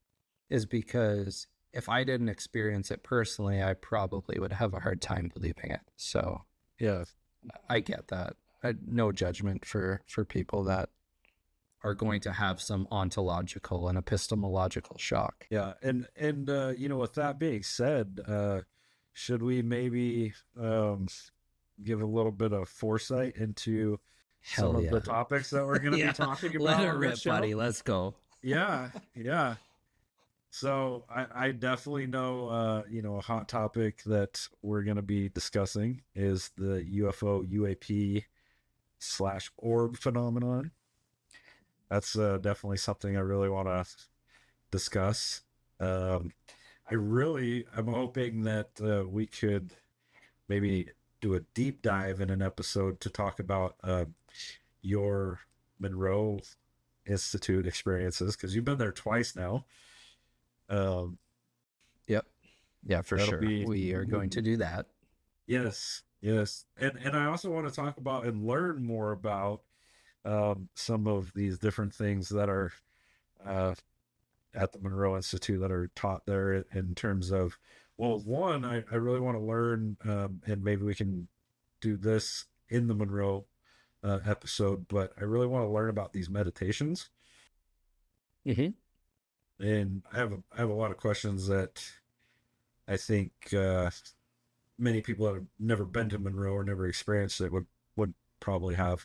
is because if I didn't experience it personally, I probably would have a hard time believing it. So Yeah. I get that. No judgment for people that are going to have some ontological and epistemological shock. Yeah. And with that being said, should we maybe give a little bit of foresight into some of the topics that we're going to be talking about? Let it rip, buddy. Let's go. Yeah. Yeah. So I definitely know, a hot topic that we're going to be discussing is the UFO UAP /orb phenomenon. That's definitely something I really want to discuss. Um, I'm hoping that we could maybe do a deep dive in an episode to talk about your Monroe Institute experiences, because you've been there twice now. Um, Yep. Yeah, for that'll sure. be We are going to do that. yes, yes, and I also want to talk about and learn more about some of these different things that are uh, at the Monroe Institute that are taught there in terms of, well, one, I really want to learn, and maybe we can do this in the Monroe episode, but I really want to learn about these meditations. Hmm. And I have a lot of questions that I think many people that have never been to Monroe or never experienced it would probably have.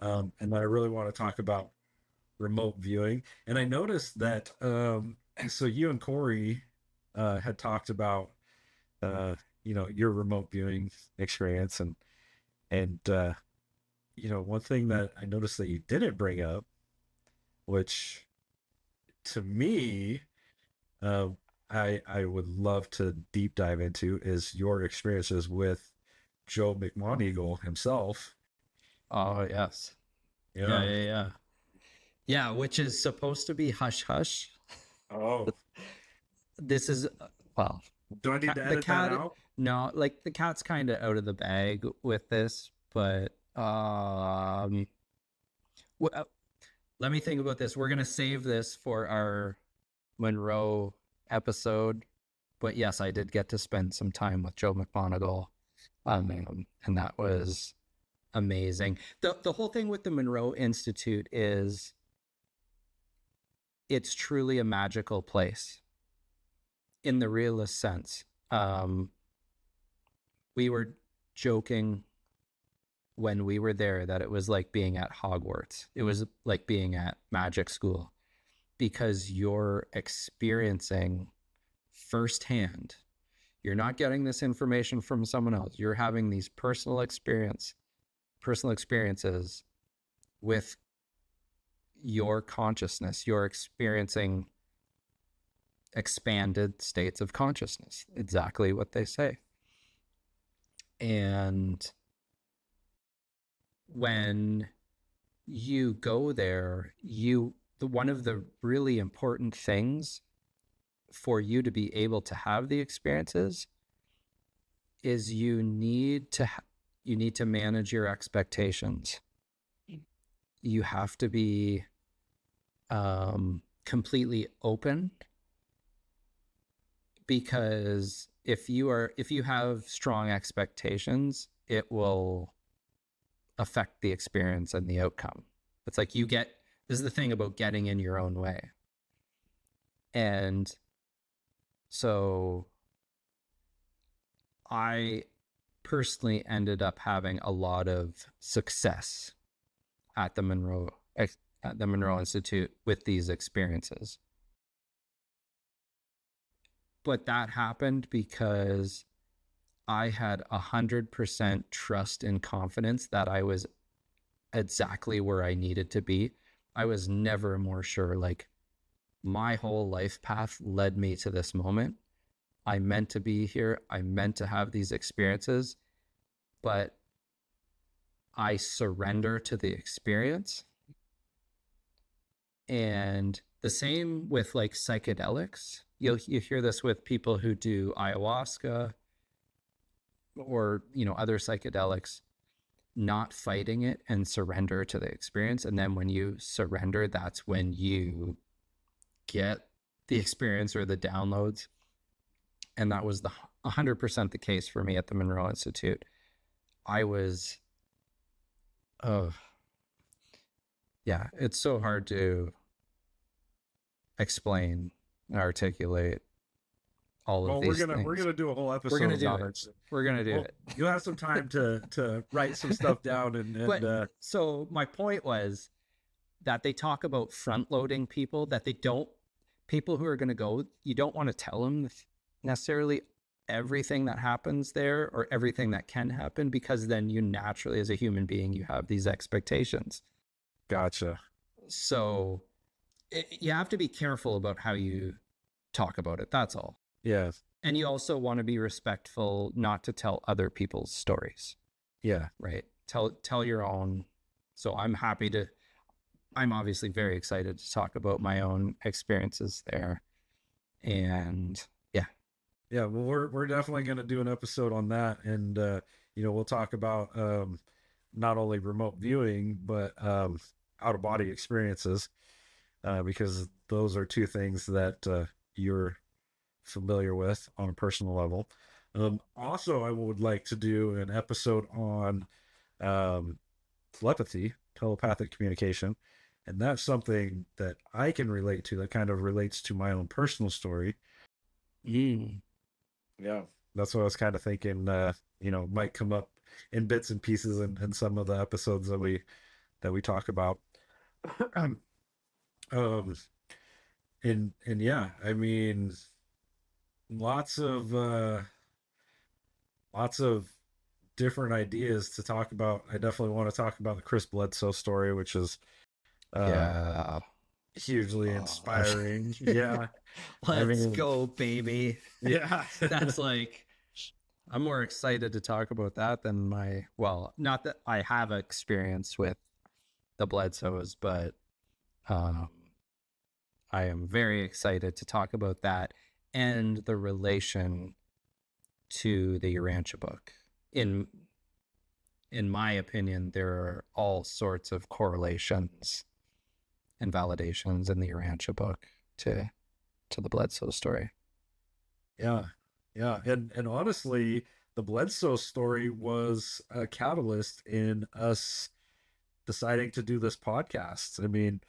And I really want to talk about remote viewing. And I noticed that so you and Corey had talked about your remote viewing experience, and one thing that I noticed that you didn't bring up, which to me uh, I would love to deep dive into, is your experiences with Joe McMoneagle himself. Oh, yes. Yeah, Yeah. yeah, yeah. Yeah, which is supposed to be hush hush. Oh, This is, well, do I need to the edit that cat, out? no, like the cat's kind of out of the bag with this, but w- let me think about this. We're gonna save this for our Monroe episode. But yes, I did get to spend some time with Joe McMoneagle, and that was amazing. The whole thing with the Monroe Institute is it's truly a magical place in the realist sense. We were joking when we were there that it was like being at Hogwarts. It was like being at magic school because you're experiencing firsthand. You're not getting this information from someone else. You're having these personal experiences with your consciousness. You're experiencing expanded states of consciousness, exactly what they say. And when you go there, one of the really important things for you to be able to have the experiences is you need to manage your expectations. You have to be completely open, because if you have strong expectations, it will affect the experience and the outcome. It's like this is the thing about getting in your own way. And so I personally ended up having a lot of success at the Monroe Institute with these experiences. But that happened because I had 100% trust and confidence that I was exactly where I needed to be. I was never more sure. Like, my whole life path led me to this moment. I meant to be here. I meant to have these experiences, but I surrender to the experience. And the same with like psychedelics. You hear this with people who do ayahuasca or other psychedelics, not fighting it and surrender to the experience. And then when you surrender, that's when you get the experience or the downloads. And that was 100% the case for me at the Monroe Institute. I was, oh, yeah, it's so hard to explain and articulate all of Well, these we're things. gonna do a whole We're episode gonna do about it. it. We're gonna do Well, it. you'll have some time to write some stuff down and But so my point was that they talk about front loading people, that they don't, people who are going to go, you don't want to tell them necessarily everything that happens there or everything that can happen, because then you naturally, as a human being, you have these expectations. gotcha. So you have to be careful about how you talk about it. That's all. Yeah. And you also want to be respectful, not to tell other people's stories, Yeah. right? Tell your own. So I'm obviously very excited to talk about my own experiences there. And yeah. Yeah. Well, we're definitely going to do an episode on that. And, we'll talk about, not only remote viewing, but, out of body experiences, because those are two things that, you're familiar with on a personal level. Also, I would like to do an episode on, um, telepathy, telepathic communication. And that's something that I can relate to, that kind of relates to my own personal story. Mm. Yeah. That's what I was kind of thinking, might come up in bits and pieces in some of the episodes that we talk about. um, um, and yeah, I mean, lots of, lots of different ideas to talk about. I definitely want to talk about the Chris Bledsoe story, which is, uh, Yeah. hugely Oh, inspiring. Yeah. I let's mean, go, baby. yeah. That's like, I'm more excited to talk about that than not that I have experience with the Bledsoes, but um, I am very excited to talk about that and the relation to the Urantia book. In in my opinion, there are all sorts of correlations and validations in the Urantia book to the Bledsoe story. Yeah. Yeah. And honestly, the Bledsoe story was a catalyst in us deciding to do this podcast. I mean,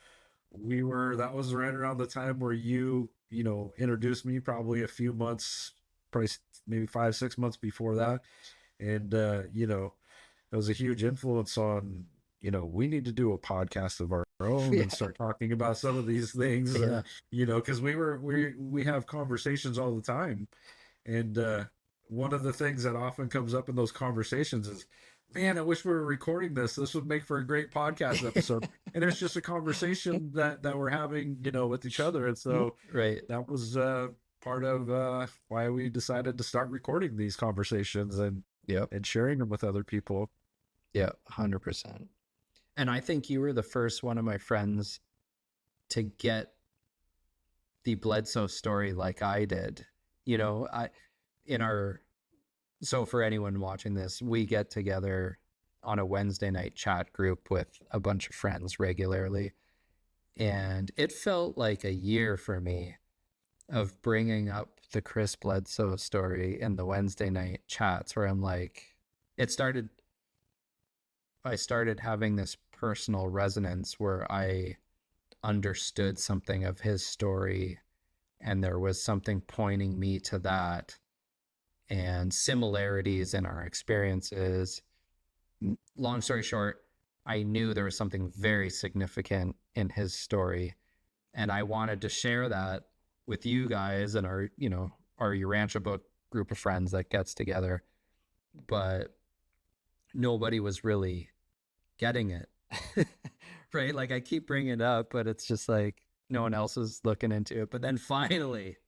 that was right around the time where you introduced me, probably a few months, probably maybe 5, 6 months before that. And, it was a huge influence on, we need to do a podcast of our own and Yeah, start talking about some of these things, yeah, because we have conversations all the time. And, one of the things that often comes up in those conversations is, man, I wish we were recording this. This would make for a great podcast episode. And it's just a conversation that we're having, with each other. And so right. that was, part of, why we decided to start recording these conversations and Yep. sharing them with other people. Yeah, 100%. And I think you were the first one of my friends to get the Bledsoe story like I did. You know, I in our so for anyone watching this, we get together on a Wednesday night chat group with a bunch of friends regularly. And it felt like a year for me of bringing up the Chris Bledsoe story in the Wednesday night chats where it started, I started having this personal resonance where I understood something of his story and there was something pointing me to that and similarities in our experiences. Long story short, I knew there was something very significant in his story, and I wanted to share that with you guys and our Urantia Book group of friends that gets together, but nobody was really getting it. Right? Like I keep bringing it up, but it's just like no one else is looking into it. But then finally,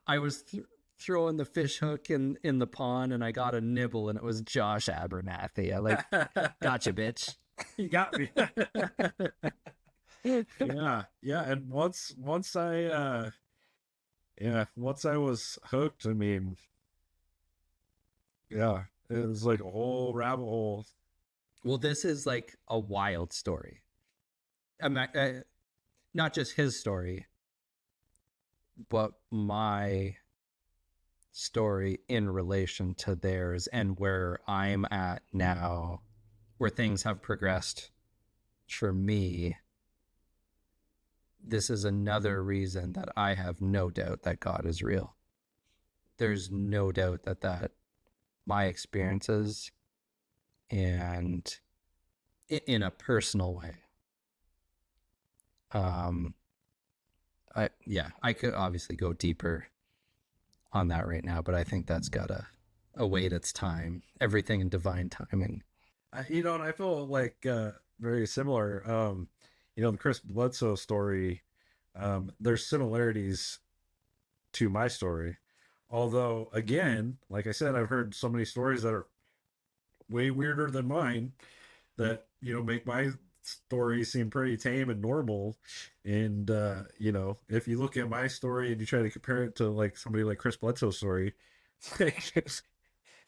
I was throwing the fish hook in the pond and I got a nibble and it was Josh Abernathy. I like, gotcha, bitch. You got me. Yeah. Yeah. And once I was hooked, I mean, yeah, it was like a whole rabbit hole. Well, this is like a wild story. Not just his story, but my story in relation to theirs and where I'm at now, where things have progressed for me. This is another reason that I have no doubt that God is real. There's no doubt that my experiences and in a personal way. I could obviously go deeper on that right now, but I think that's gotta await its time. Everything in divine timing. And I feel like, very similar. The Chris Bledsoe story, there's similarities to my story. Although, again, like I said, I've heard so many stories that are way weirder than mine that, make my story seem pretty tame and normal. And, if you look at my story and you try to compare it to like somebody like Chris Bledsoe's story,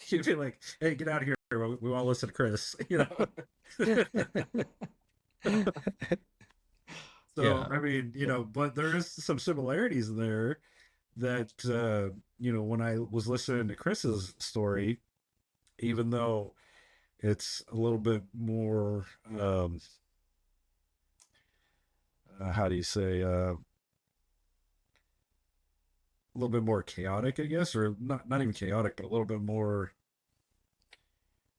you'd be like, hey, get out of here. We want to listen to Chris, So, Yeah. I mean, but there is some similarities there that, when I was listening to Chris's story, even though it's a little bit more, how do you say, a little bit more chaotic, I guess, or not even chaotic, but a little bit more,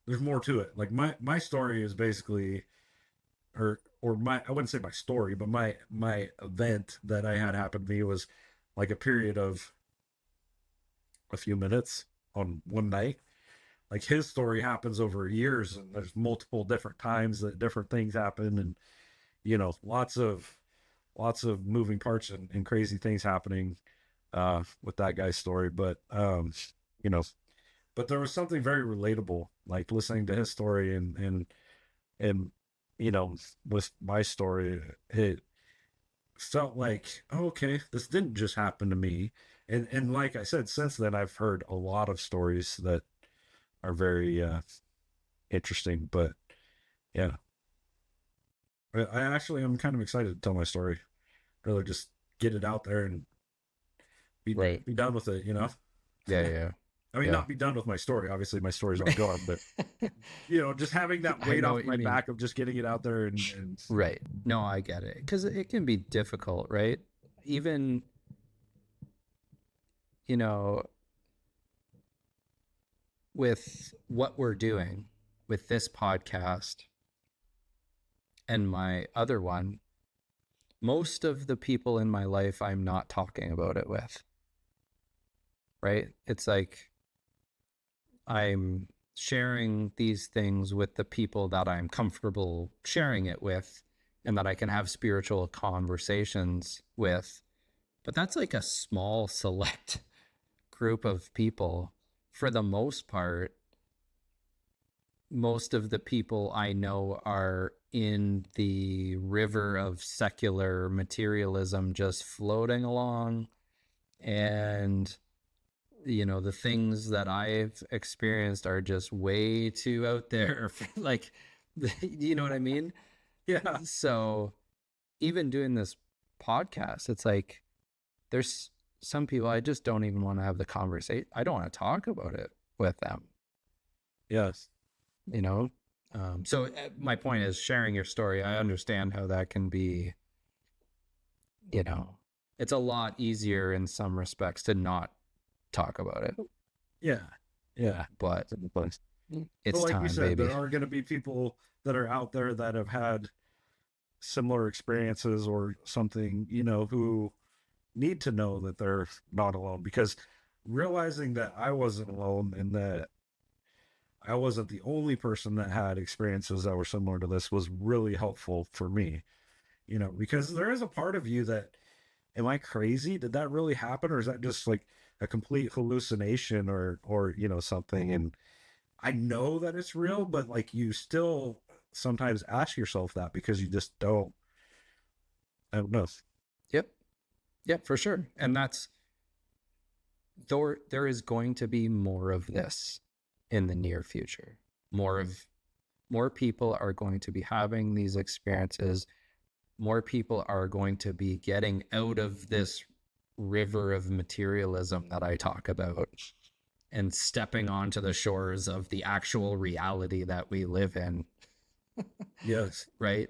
there's more to it. Like my story is basically, or my, I wouldn't say my story, but my event that I had happen to me was like a period of a few minutes on one night. Like his story happens over years, and there's multiple different times that different things happen, and lots of moving parts and crazy things happening with that guy's story. But you know, but there was something very relatable, like listening to his story and with my story, it felt like, oh, okay, this didn't just happen to me. And like I said, since then I've heard a lot of stories that are very interesting. But yeah, I actually am kind of excited to tell my story. Really, just get it out there and Right. be done with it. Yeah. Yeah. I mean, Yeah. not be done with my story. Obviously, my story's Right. ongoing, but just having that I weight know off what you my mean. back of just getting it out there and Right. No, I get it. Because it can be difficult, right? Even, you know, with what we're doing with this podcast and my other one, most of the people in my life I'm not talking about it with, right? It's like I'm sharing these things with the people that I'm comfortable sharing it with and that I can have spiritual conversations with. But that's like a small select group of people. For the most part, most of the people I know are in the river of secular materialism, just floating along. And, the things that I've experienced are just way too out there. Like, you know what I mean? yeah, So, even doing this podcast, it's like there's some people I just don't even want to have the conversation. I don't want to talk about it with them, yes, you know? So my point is sharing your story. I understand how that can be, you know, it's a lot easier in some respects to not talk about it, yeah, yeah. but But it's like you time, said, baby. there are going to be people that are out there that have had similar experiences or something, who need to know that they're not alone, because realizing that I wasn't alone and that I wasn't the only person that had experiences that were similar to this was really helpful for me, because there is a part of you that, am I crazy? Did that really happen? Or is that just like a complete hallucination or, something? And I know that it's real, but like you still sometimes ask yourself that because you just I don't know. Yep. Yep, for sure. And that's there is going to be more of this in the near future. More people are going to be having these experiences. More people are going to be getting out of this river of materialism that I talk about and stepping onto the shores of the actual reality that we live in, Yes. right?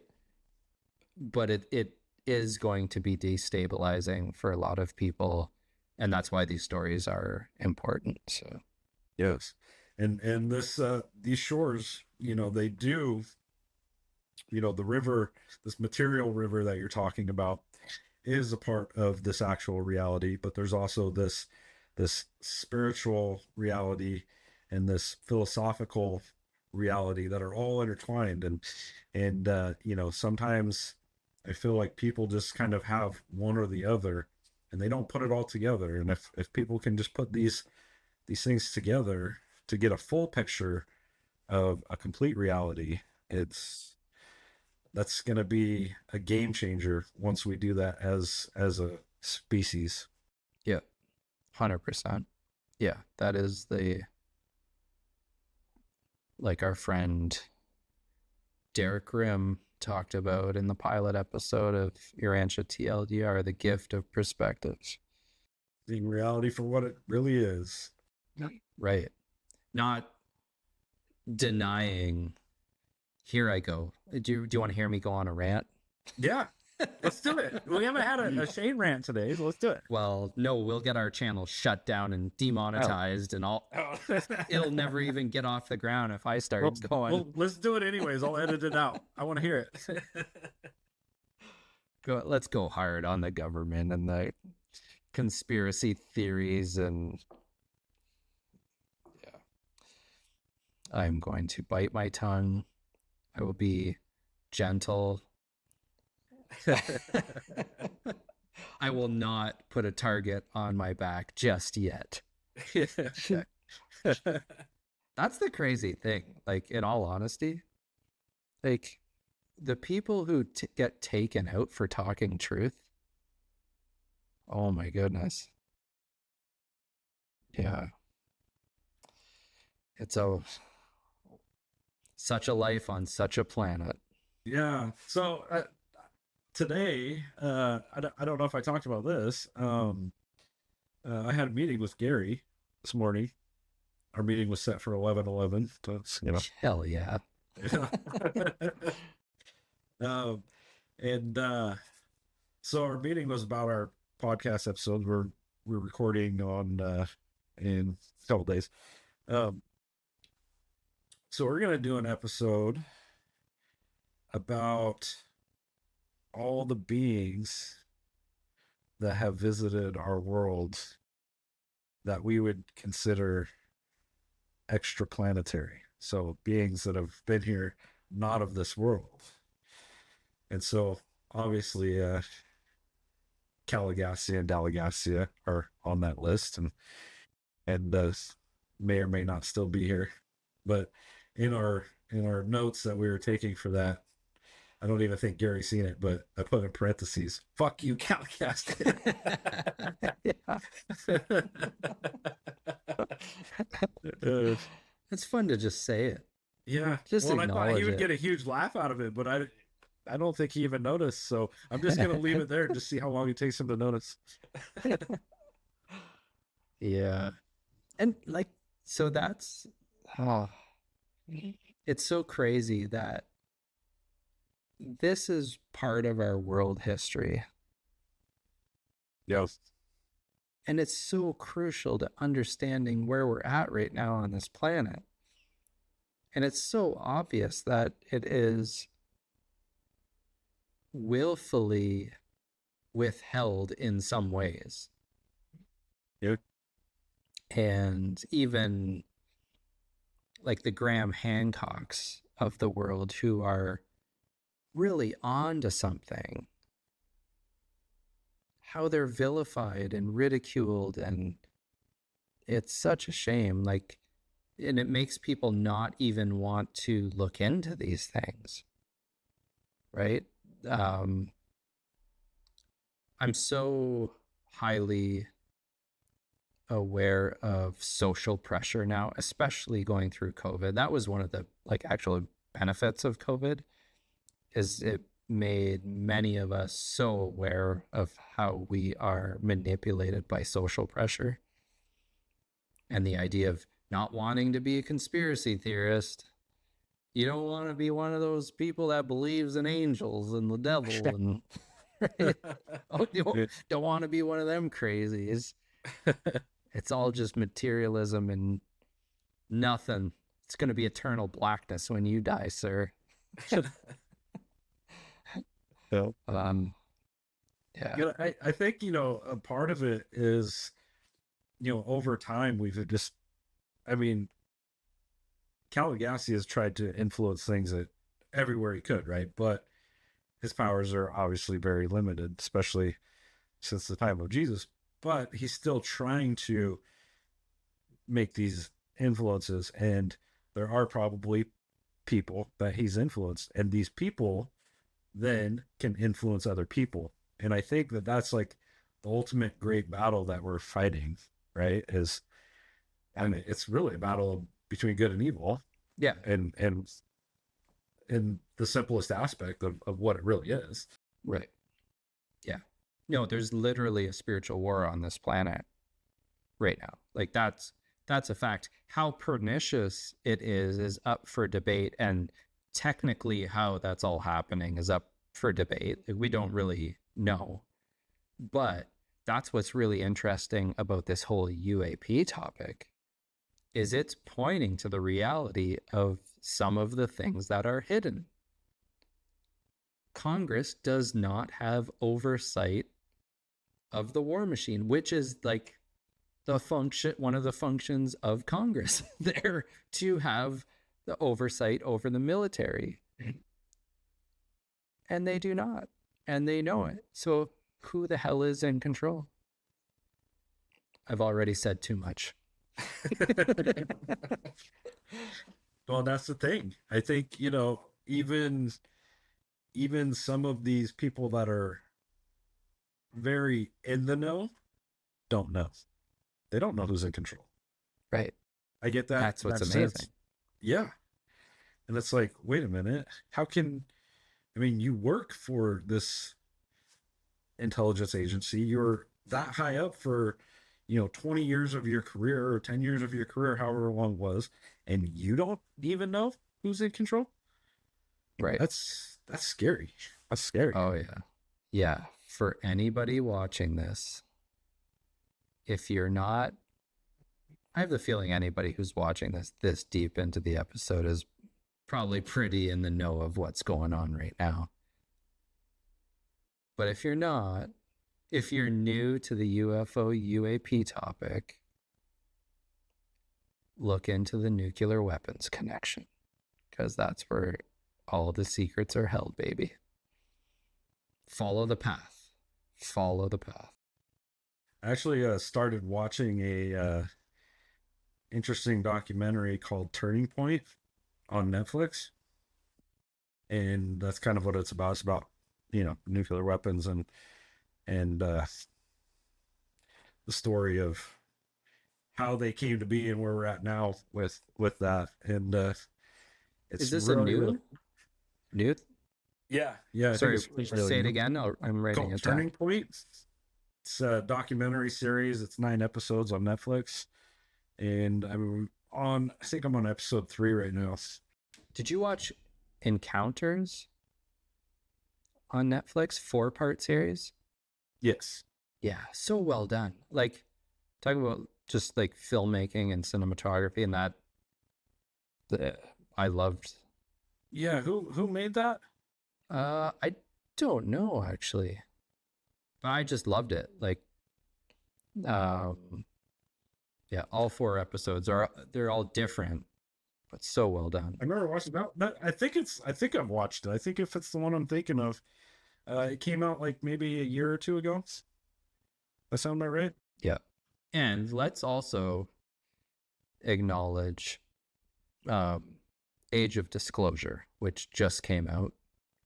But it is going to be destabilizing for a lot of people. And that's why these stories are important. So, Yes. And these shores, they do, the river, this material river that you're talking about is a part of this actual reality, but there's also this spiritual reality and this philosophical reality that are all intertwined. And you know, sometimes I feel like people just kind of have one or the other, and they don't put it all together. And if people can just put these things together to get a full picture of a complete reality, it's that's going to be a game changer once we do that as a species. Yeah, 100%. Yeah, that is the, like our friend Derek Grimm talked about in the pilot episode of Urantia TLDR, the gift of perspective. Seeing reality for what it really is. Right. Not denying. Here I go. Do you want to hear me go on a rant? Yeah, let's do it. We haven't had a Shayne rant today, so let's do it. Well, no, we'll get our channel shut down and demonetized, and it'll never even get off the ground if I start going. Well, let's do it anyways. I'll edit it out. I want to hear it. Let's go hard on the government and the conspiracy theories, and yeah, I'm going to bite my tongue. I will be gentle. I will not put a target on my back just yet. That's the crazy thing. Like, in all honesty, like the people who get taken out for talking truth. Oh my goodness. Yeah. It's such a life on such a planet. Yeah. So today, I don't know if I talked about this. I had a meeting with Gary this morning. Our meeting was set for 11:11. So it's, you know. Hell yeah. And so our meeting was about our podcast episodes. We're recording on in a couple days. So we're gonna do an episode about all the beings that have visited our world that we would consider extraplanetary. So beings that have been here, not of this world. And so obviously Caligassia and Dalagassia are on that list, and may or may not still be here. But in our notes that we were taking for that, I don't even think Gary's seen it, but I put in parentheses, "Fuck you, Caligastia." It's fun to just say it. Yeah. Just well, I thought he would it. get a huge laugh out of it, but I don't think he even noticed. So I'm just gonna leave it there and just see how long it takes him to notice. Yeah. And like, so that's it's so crazy that this is part of our world history. Yes. And it's so crucial to understanding where we're at right now on this planet. And it's so obvious that it is willfully withheld in some ways. Yeah. And even like the Graham Hancocks of the world, who are really on to something, how they're vilified and ridiculed, and it's such a shame. Like, and it makes people not even want to look into these things, right? I'm so highly aware of social pressure now, especially going through COVID. That was one of the like actual benefits of COVID, is it made many of us so aware of how we are manipulated by social pressure, and the idea of not wanting to be a conspiracy theorist. You don't want to be one of those people that believes in angels and the devil, and right? Oh, you don't want to be one of them crazies. It's all just materialism and nothing. It's going to be eternal blackness when you die, sir. Yeah. Yeah. I think, a part of it is, over time we've just, I mean, Calabasas has tried to influence things at everywhere he could, right? But his powers are obviously very limited, especially since the time of Jesus. But he's still trying to make these influences, and there are probably people that he's influenced, and these people then can influence other people. And I think that that's like the ultimate great battle that we're fighting, right? Is, I mean, it's really a battle between good and evil. Yeah. And in the simplest aspect of what it really is. Right. Yeah. No, there's literally a spiritual war on this planet right now. Like that's a fact. How pernicious it is up for debate, and technically how that's all happening is up for debate. Like, we don't really know. But that's what's really interesting about this whole UAP topic, is it's pointing to the reality of some of the things that are hidden. Congress does not have oversight of the war machine, which is like the function, one of the functions of Congress. They're to have the oversight over the military. And they do not. And they know it. So who the hell is in control? I've already said too much. Well, that's the thing. I think, you know, even some of these people that are very in the know don't know. They don't know who's in control. Right. I get that. That's what's that amazing. sense. Yeah. And it's like, wait a minute. How can, I mean, you work for this intelligence agency. You're that high up for, you know, 20 years of your career or 10 years of your career, however long it was, and you don't even know who's in control. Right. That's scary. That's scary. Oh, yeah. Yeah. For anybody watching this, if you're not, I have the feeling anybody who's watching this deep into the episode is probably pretty in the know of what's going on right now. But if you're not, if you're new to the UFO UAP topic, look into the nuclear weapons connection, because that's where all the secrets are held, baby. Follow the path. Follow the path. I actually started watching a interesting documentary called Turning Point on Netflix. And that's kind of what it's about. It's about, you know, nuclear weapons and the story of how they came to be and where we're at now with that. And it's Is this really, a really, new? yeah. I Sorry, think it's really say it new. again. I'm writing Called it down. Turning Point. It's a documentary series. It's 9 episodes on Netflix. And I think I'm on episode 3 right now. Did you watch Encounters on Netflix? 4-part series? Yes. Yeah, so well done. Like, talking about just like filmmaking and cinematography, and that I loved. Yeah, who made that? I don't know actually, but I just loved it. Like, yeah, all 4 episodes they're all different, but so well done. I remember watching that. I think I've watched it. I think if it's the one I'm thinking of, it came out like maybe a year or 2 ago. That sound about right? Yeah. And let's also acknowledge Age of Disclosure, which just came out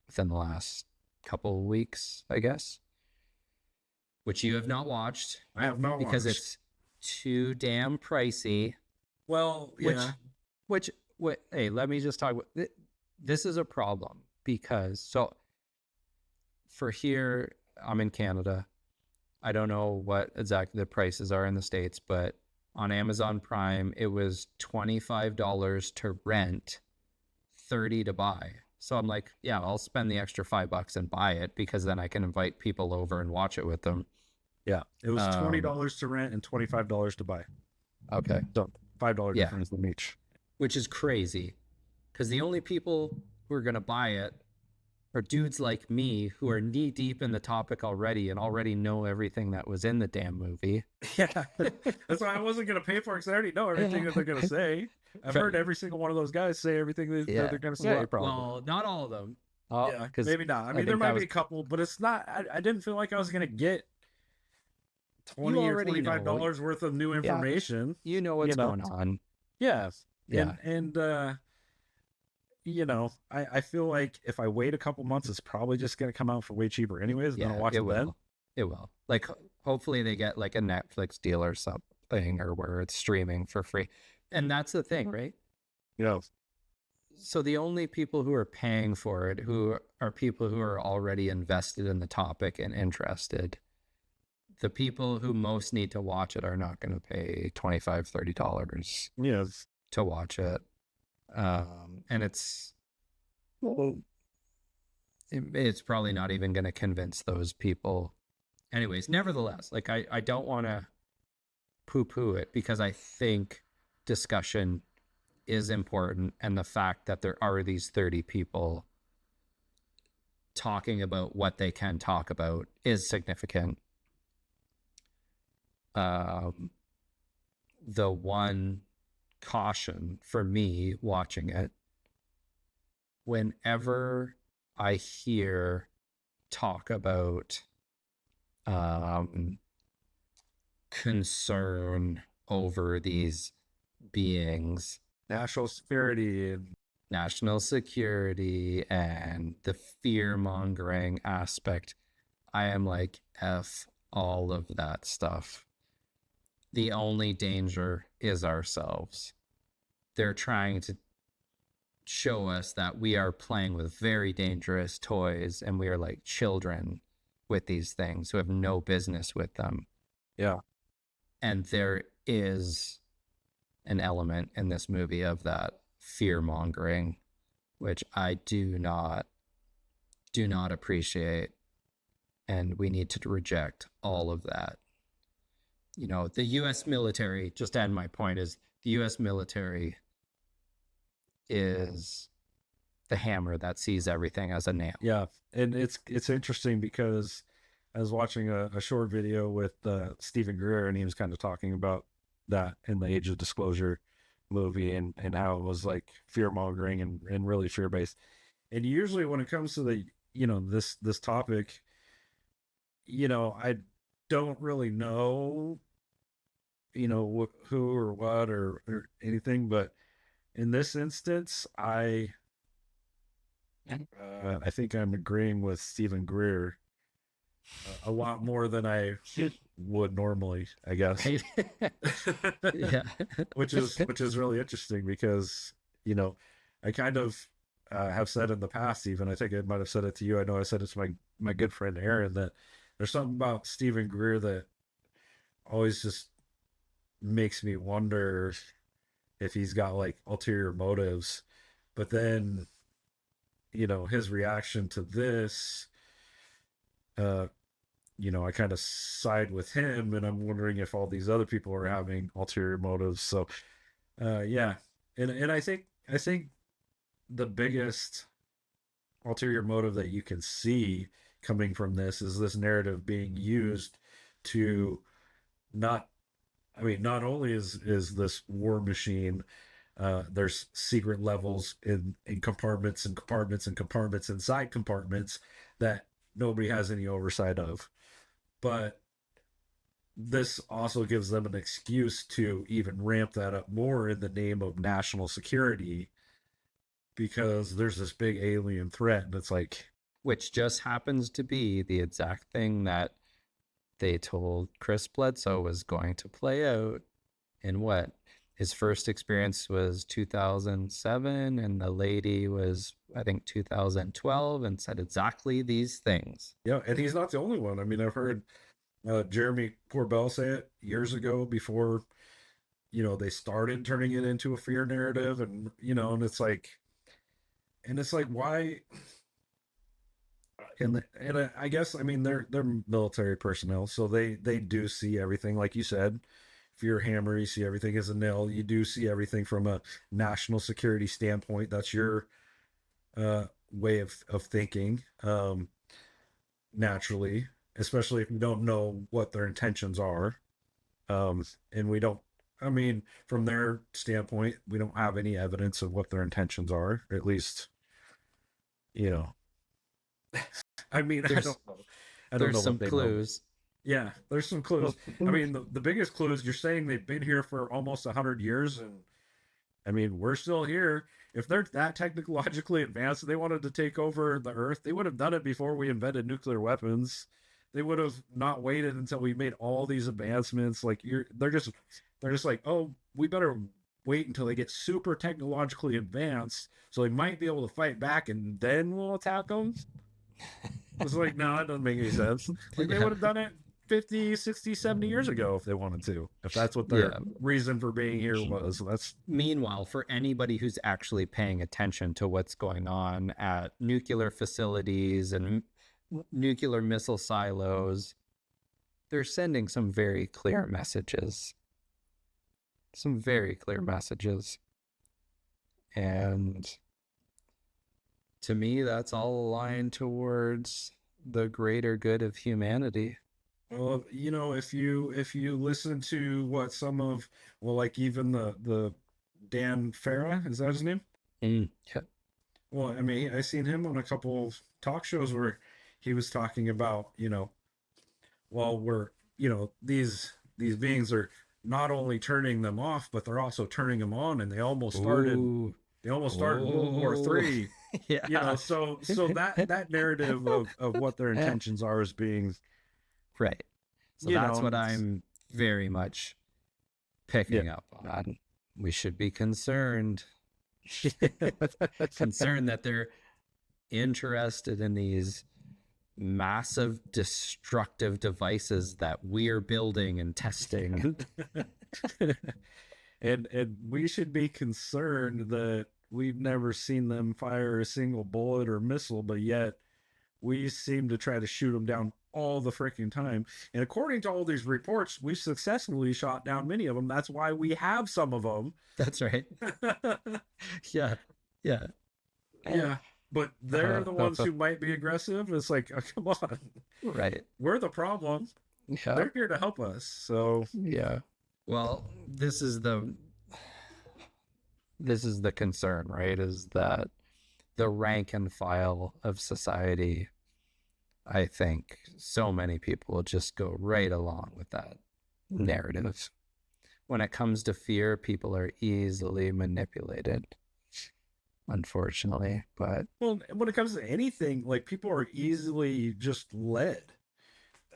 within the last couple of weeks, I guess, which you have not watched. I have not because watched. It's too damn pricey. Well, yeah. Hey, let me just talk about this. Is a problem because, so for here, I'm in Canada. I don't know what exactly the prices are in the States, but on Amazon Prime, it was $25 to rent, $30 to buy. So I'm like, yeah, I'll spend the extra $5 and buy it, because then I can invite people over and watch it with them. Yeah, it was $20 to rent and $25 to buy. Okay. So $5 difference in each. Which is crazy, because the only people who are going to buy it are dudes like me who are knee deep in the topic already and already know everything that was in the damn movie. Yeah, that's why I wasn't going to pay for it, because I already know everything that they're going to say. I've heard every single one of those guys say everything that Yeah. they're going to say. Well, Probably. not all of them. Oh, Yeah, because maybe not. I I mean, there think might that be was a couple, but it's not. I didn't feel like I was going to get you 20 or already know. $25 worth of new Yeah, information. you know You what's know. going on. Yeah, Yeah, and I feel like if I wait a couple months, it's probably just going to come out for way cheaper anyways, and then I'll yeah, watch it it then. will. It will. Like, hopefully they get like a Netflix deal or something, or where it's streaming for free. And that's the thing, right? Yeah. So the only people who are paying for it, who are people who are already invested in the topic and interested. The people who most need to watch it are not going to pay $25-$30 Yes. to watch it. And it's probably not even going to convince those people. Anyways, nevertheless, like I don't want to poo-poo it, because I think discussion is important, and the fact that there are these 30 people talking about what they can talk about is significant. The one caution for me watching it, whenever I hear talk about concern over these beings, National security and national security, and the fear mongering aspect, I am like, F all of that stuff. The only danger is ourselves. They're trying to show us that we are playing with very dangerous toys, and we are like children with these things who have no business with them. yeah. And there is an element in this movie of that fear mongering, which I do not appreciate, and we need to reject all of that. The US military, just to end my point, is the US military is the hammer that sees everything as a nail. Yeah, and it's interesting because I was watching a short video with Stephen Greer, and he was kind of talking about that in the Age of Disclosure movie, and how it was like fear mongering and really fear based. And usually when it comes to the this topic, I don't really know who or what or anything, but in this instance, I think I'm agreeing with Stephen Greer a lot more than I would normally, I guess. Right? Yeah. which is really interesting because I kind of have said in the past, even I think I might have said it to you. I know I said it to my good friend Aaron, that there's something about Stephen Greer that always just makes me wonder if he's got like ulterior motives. But then his reaction to this, uh, I kind of side with him, and I'm wondering if all these other people are having ulterior motives. So, yeah, and I think the biggest ulterior motive that you can see coming from this is this narrative being used to not. I mean, not only is this war machine, there's secret levels in compartments and compartments and compartments inside compartments that nobody has any oversight of. But this also gives them an excuse to even ramp that up more in the name of national security, because there's this big alien threat, and it's like, Which just happens to be the exact thing that they told Chris Bledsoe was going to play out in what his first experience was 2007, and the lady was, I think, 2012, and said exactly these things. yeah. And he's not the only one. I mean, I've heard Jeremy Corbell say it years ago, before they started turning it into a fear narrative, and it's like why. And I guess, I mean, they're military personnel, so they do see everything, like you said. If you're a hammer, you see everything as a nail. You do see everything from a national security standpoint. That's your way of thinking, naturally, especially if you don't know what their intentions are. And we don't I mean, from their standpoint, we don't have any evidence of what their intentions are. At least, you know, I mean, I There's don't know. I don't there's know some what they know. clues. Yeah, there's some clues. I mean, the biggest clue is you're saying they've been here for almost 100 years, and I mean, we're still here. If they're that technologically advanced, they wanted to take over the Earth, they would have done it before we invented nuclear weapons. They would have not waited until we made all these advancements. Like they're just like, oh, we better wait until they get super technologically advanced, so they might be able to fight back, and then we'll attack them. It's like, no, that doesn't make any sense. Like they Yeah. would have done it 50, 60, 70 years ago if they wanted to. If that's what their Yeah. reason for being here was. That's Meanwhile, for anybody who's actually paying attention to what's going on at nuclear facilities and nuclear missile silos, they're sending some very clear messages. Some very clear messages. And to me, that's all aligned towards the greater good of humanity. well, if you listen to what some of well, like even the Dan Farah, is that his name? Yeah. Well, I mean, I seen him on a couple of talk shows where he was talking about, well, we're, these beings are not only turning them off, but they're also turning them on, and Ooh. they almost started World War Ooh. Three. Yeah. So that narrative of what their intentions are as being, Right. So you that's know, what I'm very much yeah. picking up on. We should be concerned. Concerned that they're interested in these massive destructive devices that we're building and testing. And we should be concerned that we've never seen them fire a single bullet or missile, but yet we seem to try to shoot them down all the freaking time. And according to all these reports, we've successfully shot down many of them. That's why we have some of them. That's right. Yeah. Yeah. Yeah. But they're the ones who might be aggressive. It's like, oh, come on. Right. We're the problem. Yeah. They're here to help us. So, Yeah. Well, this is the concern, right? Is that the rank and file of society, I think so many people will just go right along with that narrative. When it comes to fear, people are easily manipulated, unfortunately. But well, when it comes to anything, like people are easily just led.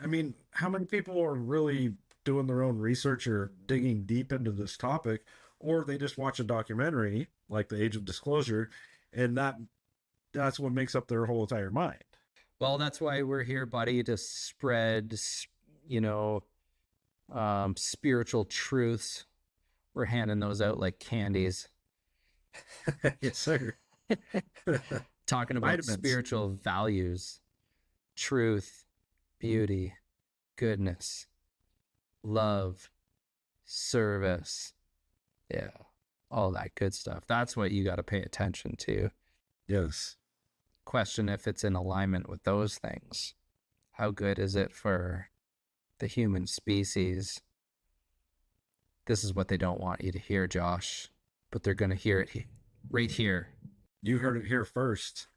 I mean, how many people are really doing their own research or digging deep into this topic, or they just watch a documentary like The Age of Disclosure, and that's what makes up their whole entire mind. well, that's why we're here, buddy, to spread, spiritual truths. We're handing those out like candies. Yes, sir. Talking about Vitamins. spiritual values, truth, beauty, goodness, love, service. Yeah, all that good stuff. That's what you got to pay attention to. Yes. Question if it's in alignment with those things. How good is it for the human species? This is what they don't want you to hear, Josh, but they're going to hear it right here You heard it here first.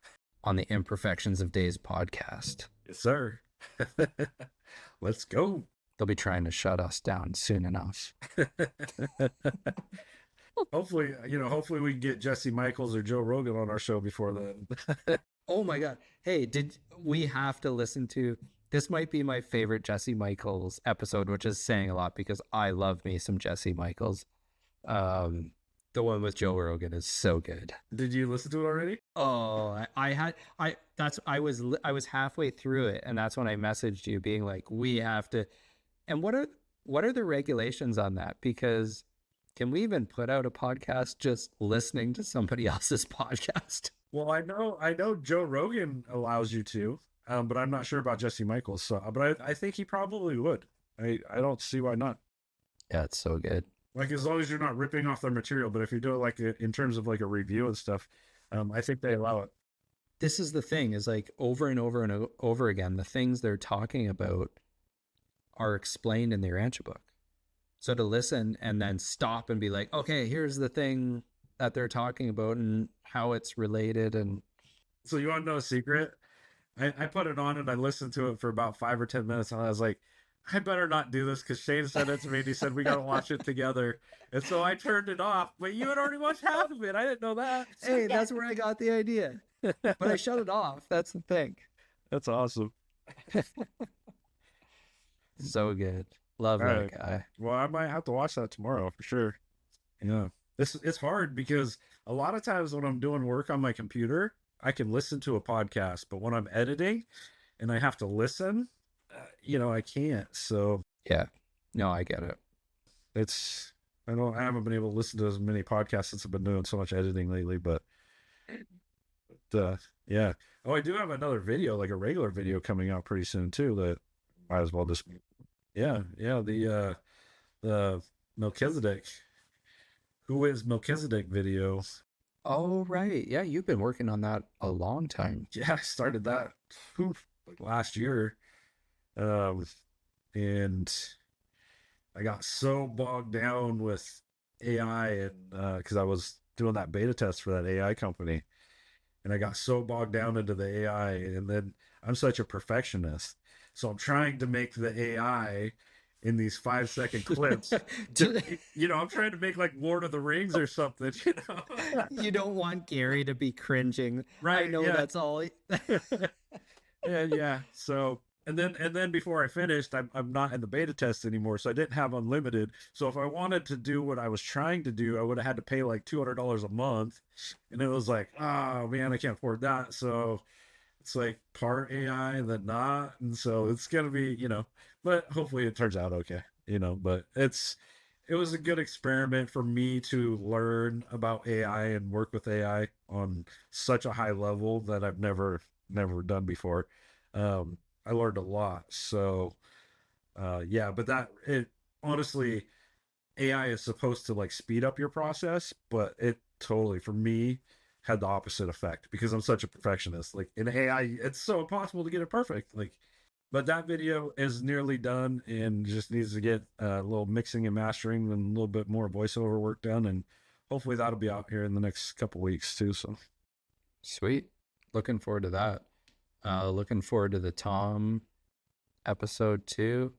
on the Imperfections of Days podcast. Yes, sir. Let's go. They'll be trying to shut us down soon enough. Hopefully we can get Jesse Michaels or Joe Rogan on our show before then. Oh my God. Hey, did we have to listen to this? Might be my favorite Jesse Michaels episode, which is saying a lot because I love me some Jesse Michaels. The one with Joe Rogan is so good. Did you listen to it already? Oh, I was halfway through it, and that's when I messaged you being like, we have to. And what are the regulations on that? Because can we even put out a podcast just listening to somebody else's podcast? Well, I know Joe Rogan allows you to, but I'm not sure about Jesse Michaels. So, but I think he probably would. I don't see why not. Yeah, it's so good. Like as long as you're not ripping off their material, but if you do it like in terms of like a review and stuff, I think they allow it. This is the thing, is like over and over and over again, the things they're talking about are explained in the Urantia book. So to listen and then stop and be like, okay, here's the thing that they're talking about and how it's related. And So you want to know a secret? I put it on and I listened to it for about 5 or 10 minutes, and I was like, I better not do this because Shayne said it to me and he said we got to watch it together. And so I turned it off, but you had already watched half of it. I didn't know that. hey, that's where I got the idea. But I shut it off. That's the thing. That's awesome. So good. Love All that right. guy. Well, I might have to watch that tomorrow for sure. Yeah. It's hard because a lot of times when I'm doing work on my computer, I can listen to a podcast, but when I'm editing and I have to listen, I can't. So Yeah. No, I get it. I haven't been able to listen to as many podcasts since I've been doing so much editing lately, but yeah. Oh, I do have another video, like a regular video coming out pretty soon too, that might as well just, yeah. The Melchizedek, who is Melchizedek video. Oh, right. Yeah, you've been working on that a long time. Yeah, I started that like last year. And I got so bogged down with AI and because I was doing that beta test for that AI company, and I got so bogged down into the AI, and then I'm such a perfectionist, so I'm trying to make the AI in these 5-second clips. I'm trying to make like Lord of the Rings or something. You don't want Gary to be cringing. Right? I know Yeah. that's all. Yeah. So and then before I finished, I'm not in the beta test anymore, so I didn't have unlimited. So if I wanted to do what I was trying to do, I would have had to pay like $200 a month, and it was like, oh man, I can't afford that. So it's like part AI and then not, and so it's gonna be, but hopefully it turns out okay, But it was a good experiment for me to learn about AI and work with AI on such a high level that I've never done before. I learned a lot. So yeah, but that it honestly, AI is supposed to like speed up your process, but it totally for me had the opposite effect because I'm such a perfectionist. Like in AI, it's so impossible to get it perfect. Like, but that video is nearly done and just needs to get a little mixing and mastering and a little bit more voiceover work done, and hopefully that'll be out here in the next couple weeks too. So Sweet. Looking forward to that. Looking forward to the Tom episode 2.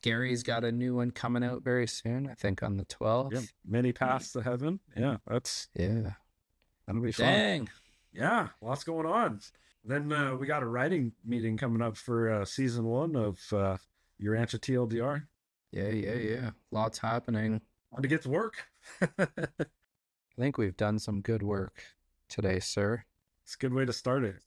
Gary's got a new one coming out very soon, I think on the 12th. yeah, many paths to heaven. Yeah, that'll be fun. Dang. Yeah, lots going on. Then we got a writing meeting coming up for season 1 of Urantia TLDR. Yeah. Lots happening. Want to get to work. I think we've done some good work today, sir. It's a good way to start it.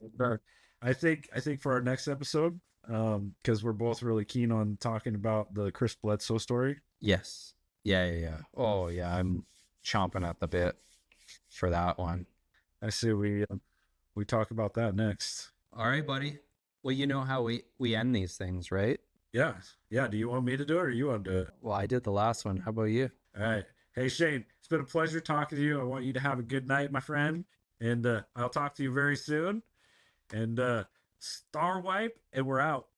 I think for our next episode, because we're both really keen on talking about the Chris Bledsoe story. Yes. Yeah. Oh, yeah. I'm chomping at the bit for that one. I see we talk about that next. All right, buddy. Well, you know how we end these things, right? Yeah. Do you want me to do it or you want to do it? Well, I did the last one. How about you? All right. Hey, Shayne, it's been a pleasure talking to you. I want you to have a good night, my friend. And I'll talk to you very soon. And Star Wipe, and we're out.